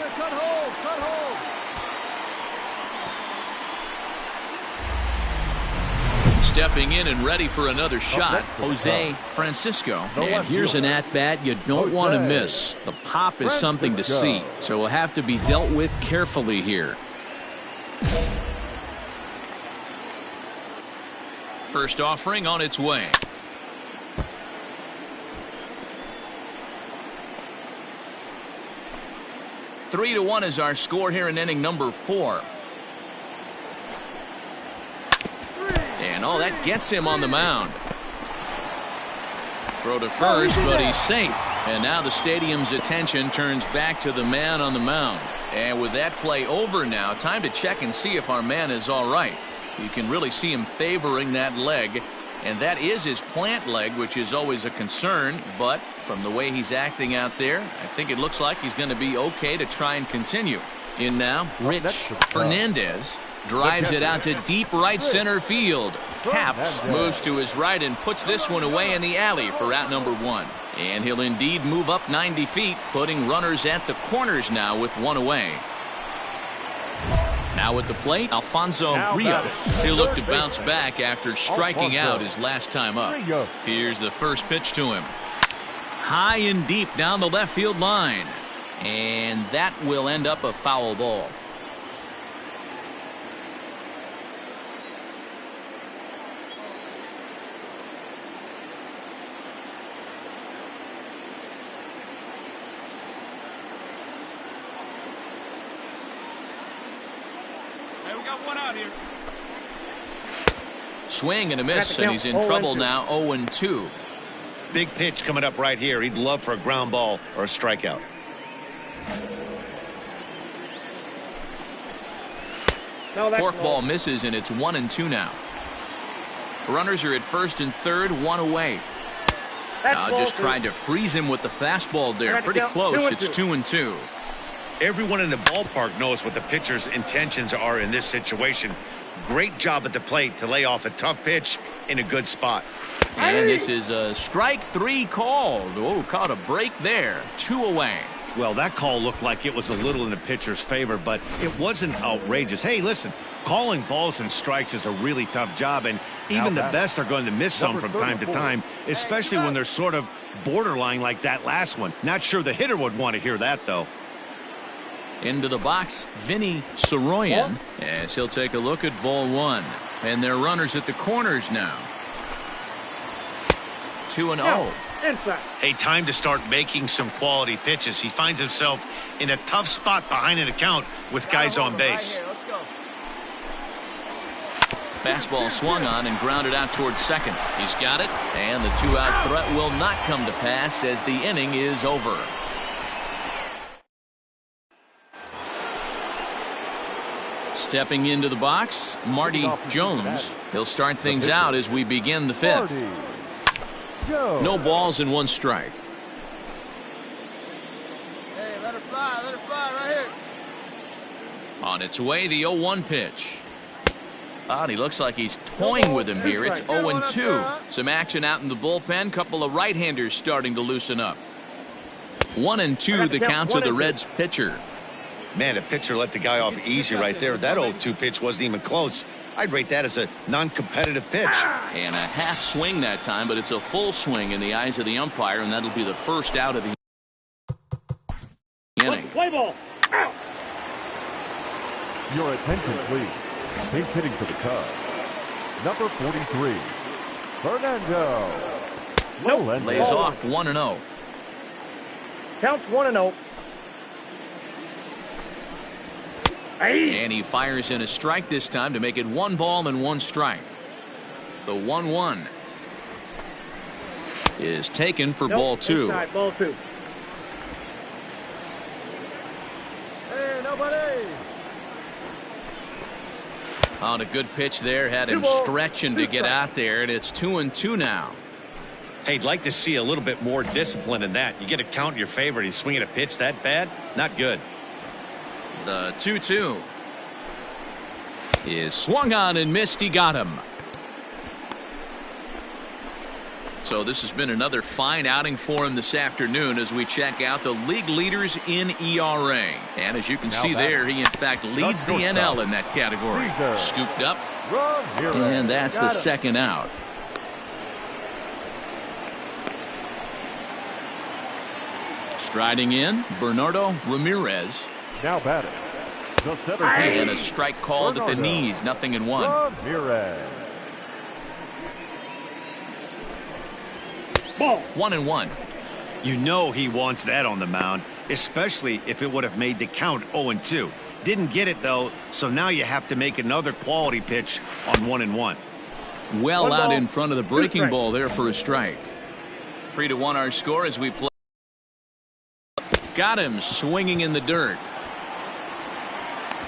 Stepping in and ready for another shot, Jose Francisco. And here's an at-bat you don't want to miss. The pop is something to see, so will have to be dealt with carefully here. First offering on its way. Three to 1 is our score here in inning number 4. And oh, that gets him on the mound. Throw to first, but he's safe. And now the stadium's attention turns back to the man on the mound. And with that play over now, time to check and see if our man is all right. You can really see him favoring that leg. And that is his plant leg, which is always a concern. But from the way he's acting out there, I think it looks like he's going to be okay to try and continue. In now, Rich Fernandez drives it out to deep right center field. Caps moves to his right and puts this one away in the alley for out number 1. And he'll indeed move up 90 feet, putting runners at the corners now with one away. Now at the plate, Alfonso Rios. He'll look to bounce back after striking out his last time up. Here's the first pitch to him. High and deep down the left field line. And that will end up a foul ball. Swing and a miss, and he's in trouble now. 0-2. Big pitch coming up right here. He'd love for a ground ball or a strikeout. Forkball misses, and it's 1-2 now. Runners are at first and third, one away. Just tried to freeze him with the fastball there. Pretty close. It's 2-2. Everyone in the ballpark knows what the pitcher's intentions are in this situation. Great job at the plate to lay off a tough pitch in a good spot. And this is a strike 3 called. Oh, caught a break there. 2 away. Well, that call looked like it was a little in the pitcher's favor, but it wasn't outrageous. Hey, listen, calling balls and strikes is a really tough job, and even the best are going to miss some from time to time, especially when they're sort of borderline like that last one. Not sure the hitter would want to hear that, though. Into the box, Vinny Soroyan, as he'll take a look at ball 1. And their runners at the corners now. 2-0. Hey, time to start making some quality pitches. He finds himself in a tough spot behind an account with guys on base. Fastball swung on and grounded out towards second. He's got it, and the 2-out threat will not come to pass as the inning is over. Stepping into the box, Marty Jones. He'll start things out as we begin the 5th. No balls and 1 strike. Hey, let her fly right here. On its way, the 0-1 pitch. And he looks like he's toying with him here. It's 0-2. Some action out in the bullpen. Couple of right-handers starting to loosen up. 1-2 the count to the Reds pitcher. Man, the pitcher let the guy off easy right there. That 0-2 pitch wasn't even close. I'd rate that as a non-competitive pitch. And a half swing that time, but it's a full swing in the eyes of the umpire, and that'll be the first out of the inning. Play ball. Out. Your attention, please. He's hitting for the Cubs. Number 43, Fernando. Lays off 1-0. Counts 1-0. And he fires in a strike this time to make it 1 ball and 1 strike. The 1-1 is taken for ball 2. Ball 2. nobody. On a good pitch there, had him stretching to get out there, and it's 2-2 now. Hey, I'd like to see a little bit more discipline in that. You get a count in your favor, and he's swinging a pitch that bad? Not good. The 2-2 is swung on and missed. He got him. So this has been another fine outing for him this afternoon as we check out the league leaders in ERA. And as you can see there, he in fact leads the NL in that category. Scooped up, and that's the second out. Striding in, Bernardo Ramirez. Now batting. The center And a strike called at the knees, 0-1. Ramirez. Ball. 1-1. You know he wants that on the mound, especially if it would have made the count 0-2. Didn't get it, though, so now you have to make another quality pitch on 1-1. Well out in front of the breaking ball there for a strike. 3-1 our score as we play. Got him swinging in the dirt.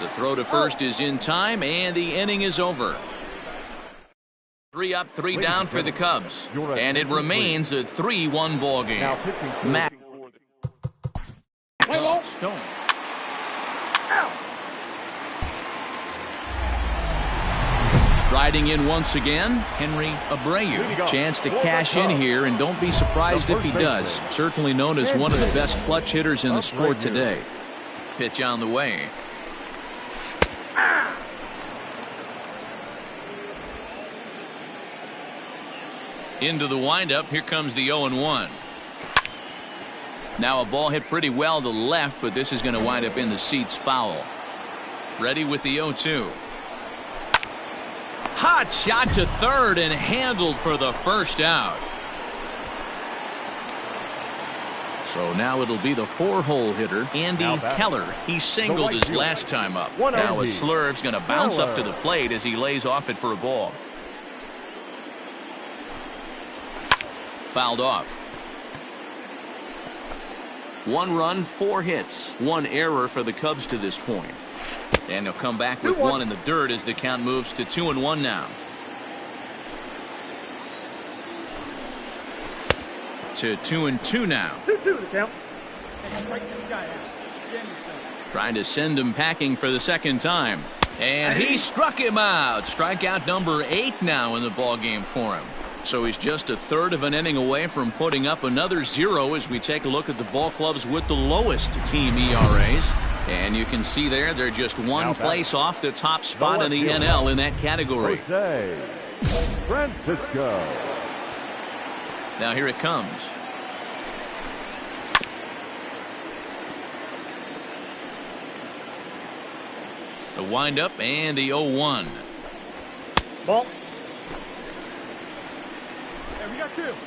The throw to first is in time, and the inning is over. 3 up, 3 down for the Cubs, and it remains a 3-1 ball game. Matt Stone. Striding in once again, Henry Abreu. Chance to cash in here, and don't be surprised if he does. Certainly known as one of the best clutch hitters in the sport today. Pitch on the way. Into the windup. Here comes the 0-1. Now a ball hit pretty well to the left, but this is going to wind up in the seats foul. Ready with the 0-2. Hot shot to third and handled for the first out. So now it'll be the 4-hole hitter, Andy Keller. He singled his last time up. Now a slurve's going to bounce up to the plate as he lays off it for a ball. Fouled off. 1 run, 4 hits, 1 error for the Cubs to this point. And they'll come back with 1 in the dirt as the count moves to 2-1 now. To 2-2 now. 2-2 the count. Strike this guy out. Trying to send him packing for the second time. And he struck him out. Strikeout number 8 now in the ball game for him. So he's just a third of an inning away from putting up another 0 as we take a look at the ball clubs with the lowest team ERAs. And you can see there they're just 1 place off the top spot in the NL in that category. Jose Francisco. Now here it comes. The windup and the 0-1. Ball.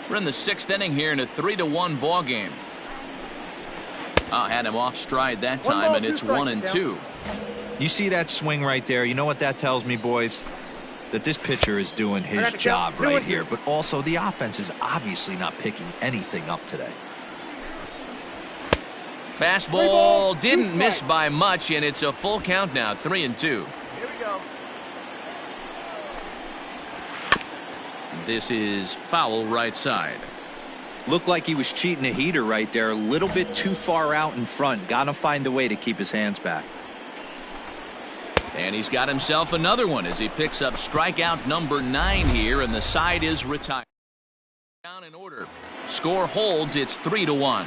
We're in the 6th inning here in a 3-1 ball game. Had him off stride that time, and it's 1-2. You see that swing right there? You know what that tells me, boys? That this pitcher is doing his job right here, but also the offense is obviously not picking anything up today. Fastball didn't miss by much, and it's a full count now, 3-2. Here we go. This is foul right side. Looked like he was cheating a heater right there, a little bit too far out in front. Got to find a way to keep his hands back. And he's got himself another one as he picks up strikeout number 9 here, and the side is retired. Down in order. Score holds. It's 3-1.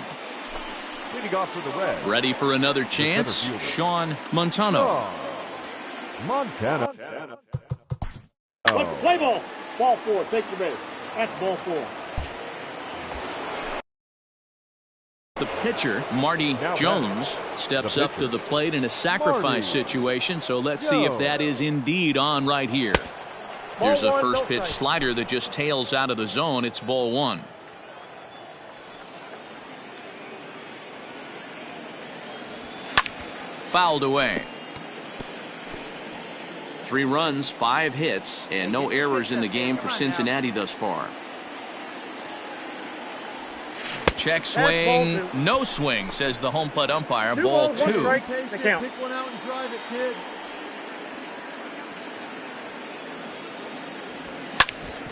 Leading off for the Reds. Ready for another chance? Sean Montano. Montana. Play ball. Ball 4. Take the base. That's ball 4. The pitcher, Marty Jones, steps up to the plate in a sacrifice situation, so let's see if that is indeed on right here. Here's a first pitch slider that just tails out of the zone. It's ball 1. Fouled away. 3 runs, 5 hits, and no errors in the game for Cincinnati thus far. Check swing. No swing, says the home plate umpire. Ball 2. Pick one out and drive it, kid.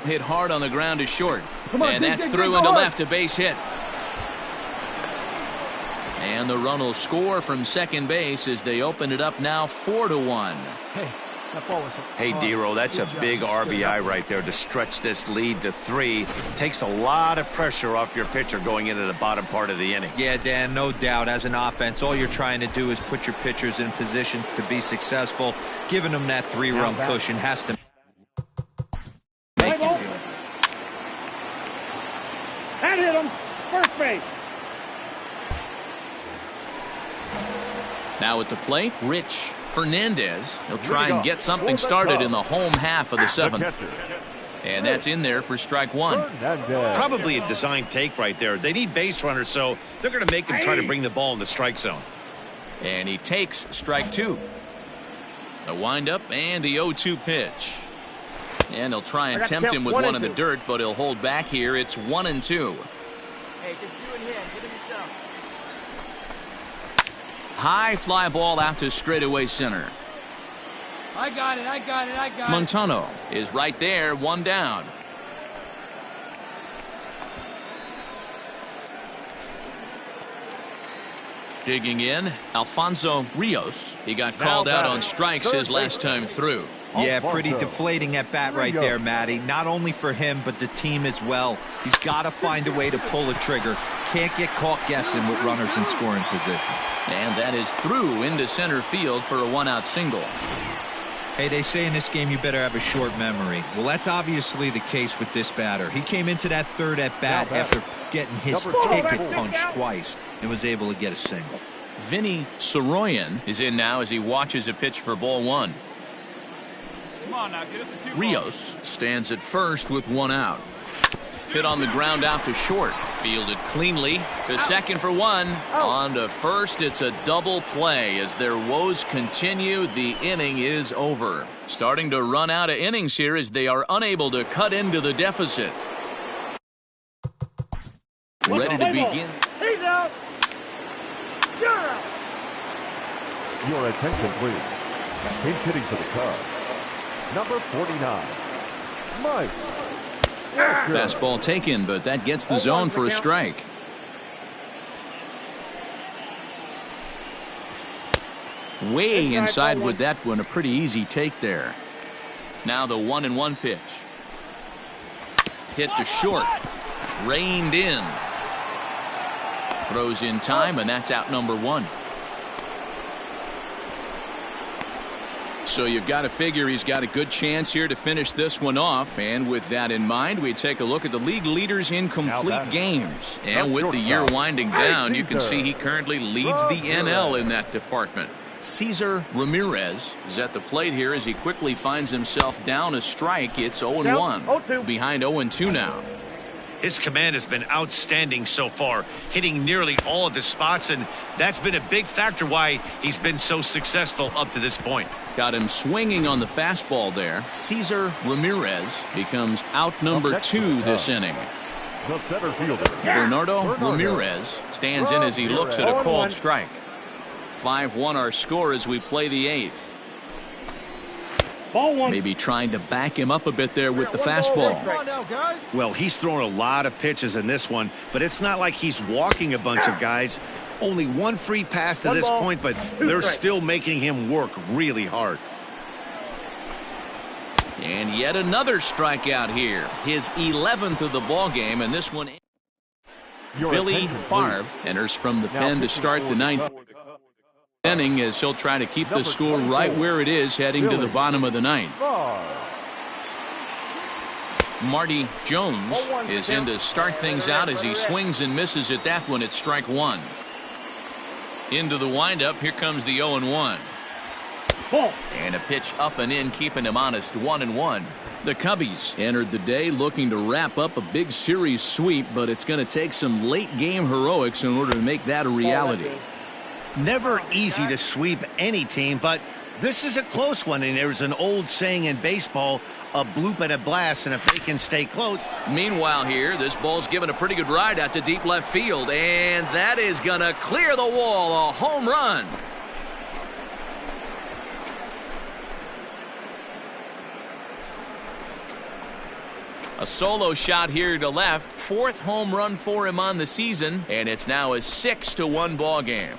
Hit hard on the ground is short. Come on, and that's through into left, a base hit. And the run will score from second base as they open it up now 4-1. Hey, that ball was Hey, Dero, that's a big RBI right there to stretch this lead to 3. Takes a lot of pressure off your pitcher going into the bottom part of the inning. Yeah, Dan, no doubt. As an offense, all you're trying to do is put your pitchers in positions to be successful. Giving them that 3-run cushion has to make you feel. That hit him. First base. Now at the plate, Rich Fernandez. He'll try and get something started in the home half of the 7th. And that's in there for strike 1. Probably a design take right there. They need base runners, so they're going to make him try to bring the ball in the strike zone. And he takes strike 2. The windup and the 0-2 pitch. And he'll try and tempt him with one in the dirt, but he'll hold back here. It's 1-2. Hey, just do it here. Get him yourself. High fly ball out to straightaway center. I got it. Montano is right there, 1 down. Digging in, Alfonso Rios. He got called out on strikes his last time through. Yeah, pretty deflating at bat right there, Matty. Not only for him, but the team as well. He's got to find a way to pull a trigger. Can't get caught guessing with runners in scoring position. And that is through into center field for a 1-out single. Hey, they say in this game you better have a short memory. Well, that's obviously the case with this batter. He came into that third at bat after getting his ticket punched twice and was able to get a single. Vinny Soroyan is in now as he watches a pitch for ball 1. Come on now, get us a 2-ball. Rios stands at first with 1 out. Hit on the ground out to short. Fielded cleanly to second for 1. On to first. It's a double play as their woes continue. The inning is over. Starting to run out of innings here as they are unable to cut into the deficit. Ready to begin. He's out. You're out. Your attention, please. Pinch hitting for the Cubs. Number 49, Mike. Fastball taken, but that gets the zone for a strike. Way inside with that one. A pretty easy take there. Now the 1-1 pitch. Hit to short. Reined in. Throws in time, and that's out number 1. So you've got to figure he's got a good chance here to finish this one off. And with that in mind, we take a look at the league leaders in complete games. And with the year winding down, you can see he currently leads the NL in that department. Cesar Ramirez is at the plate here as he quickly finds himself down a strike. It's 0-1. Behind 0-2 now. His command has been outstanding so far, hitting nearly all of his spots, and that's been a big factor why he's been so successful up to this point. Got him swinging on the fastball there. Cesar Ramirez becomes out number 2 this inning. The center fielder, Bernardo Ramirez stands in as he looks at a called strike. 5-1 our score as we play the 8th. Maybe trying to back him up a bit there with the fastball. Well, he's thrown a lot of pitches in this one, but it's not like he's walking a bunch of guys. Only 1 free pass to this point, but they're still making him work really hard. And yet another strikeout here. His 11th of the ball game, and this one. Billy Favre enters from the pen to start the 9th inning as he'll try to keep the score right where it is heading to the bottom of the 9th. Marty Jones is in to start things out as he swings and misses at that one at strike 1. Into the windup, here comes the 0-1. And a pitch up and in, keeping him honest, 1-1. The Cubbies entered the day looking to wrap up a big series sweep, but it's going to take some late game heroics in order to make that a reality. Never easy to sweep any team, but This is a close one, and there's an old saying in baseball, a bloop and a blast, and if they can stay close. Meanwhile here, this ball's given a pretty good ride out to deep left field, and that is going to clear the wall. A home run. A solo shot here to left. 4th home run for him on the season, and it's now a 6-1 ball game.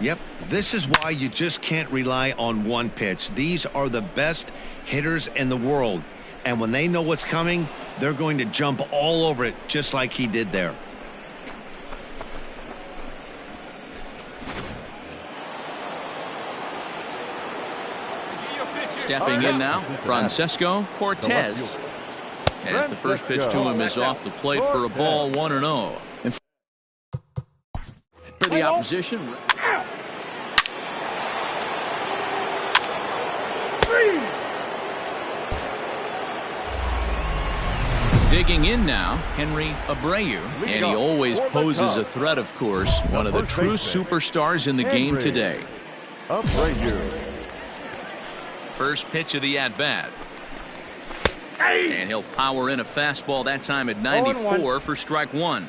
Yep, this is why you just can't rely on one pitch. These are the best hitters in the world, and when they know what's coming, they're going to jump all over it just like he did there. Stepping in now, Francisco Cortez. As the first pitch to him is off the plate for a ball, 1-0. And for the opposition. Digging in now, Henry Abreu, and he always poses a threat, of course. One of the true superstars in the game today. Abreu. First pitch of the at-bat. And he'll power in a fastball that time at 94 for strike one.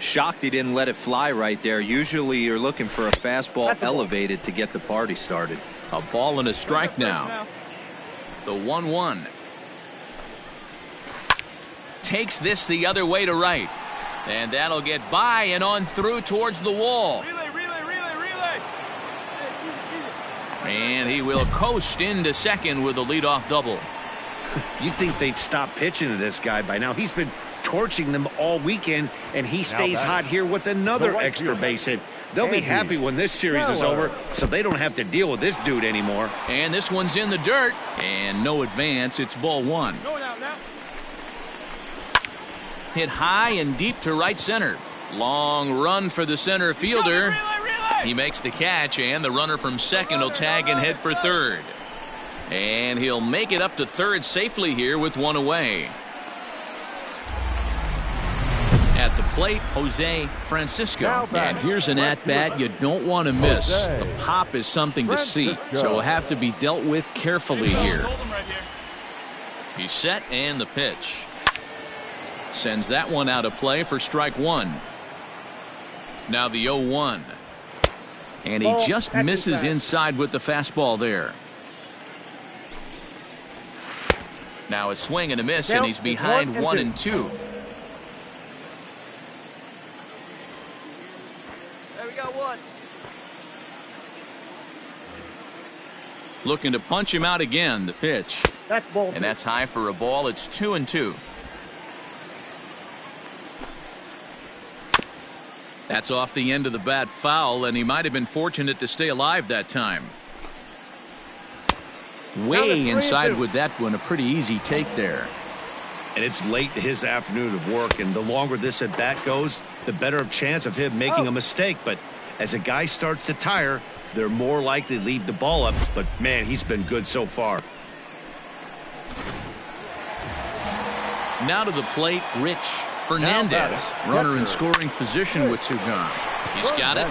Shocked he didn't let it fly right there. Usually you're looking for a fastball elevated to get the party started. A ball and a strike now. The 1-1. Takes this the other way to right. And that'll get by and on through towards the wall. Relay. And he will coast into second with a leadoff double. You'd think they'd stop pitching to this guy by now. He's been torching them all weekend, and he stays hot here with another extra base hit. They'll be happy when this series is over, so they don't have to deal with this dude anymore. And this one's in the dirt, and no advance. It's ball one. Going out now. Hit high and deep to right center. Long run for the center fielder. Relay. He makes the catch, and the runner from second will tag and head for third. And he'll make it up to third safely here with one away. At the plate, Jose Francisco. And here's an at-bat you don't want to miss. The pop is something to see, so will have to be dealt with carefully here. He's set, and the pitch. Sends that one out of play for strike one. Now the 0-1. And he just misses inside with the fastball there. Now a swing and a miss, and he's behind 1-2. There we go, one. Looking to punch him out again. The pitch. That's ball. And that's high for a ball. It's 2-2. That's off the end of the bat foul, and he might have been fortunate to stay alive that time. Way inside with that one. A pretty easy take there. And it's late his afternoon of work, and the longer this at bat goes, the better chance of him making a mistake. But as a guy starts to tire, they're more likely to leave the ball up. But man, he's been good so far. Now to the plate, Rich Fernandez, runner in scoring position with two gone. He's got it.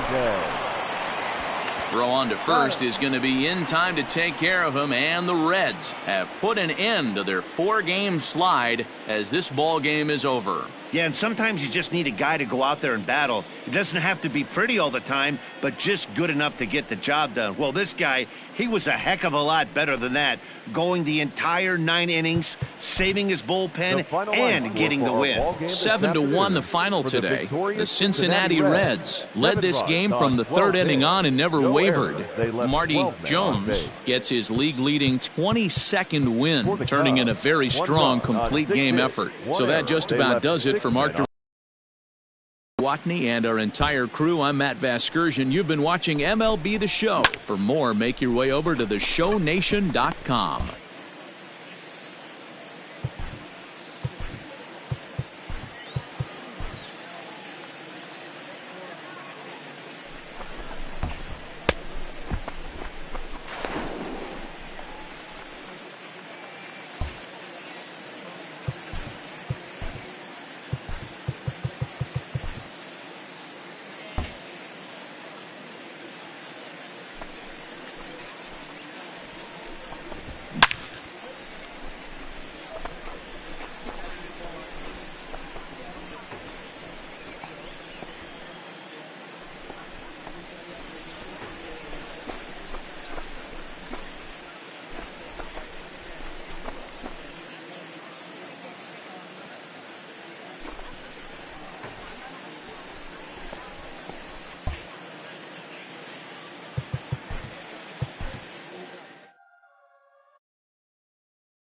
Throw on to first is going to be in time to take care of him, and the Reds have put an end to their 4-game slide as this ball game is over. Yeah, and sometimes you just need a guy to go out there and battle. It doesn't have to be pretty all the time, but just good enough to get the job done. Well, this guy, he was a heck of a lot better than that, going the entire 9 innings, saving his bullpen, and getting the win. 7-1 the final today. The Cincinnati Reds led this game from the 3rd inning on and never wavered. Marty Jones gets his league-leading 22nd win, turning in a very strong complete game effort. So that just about does it for Mark Watney and our entire crew. I'm Matt Vasgersian. You've been watching MLB The Show. For more, make your way over to theshownation.com.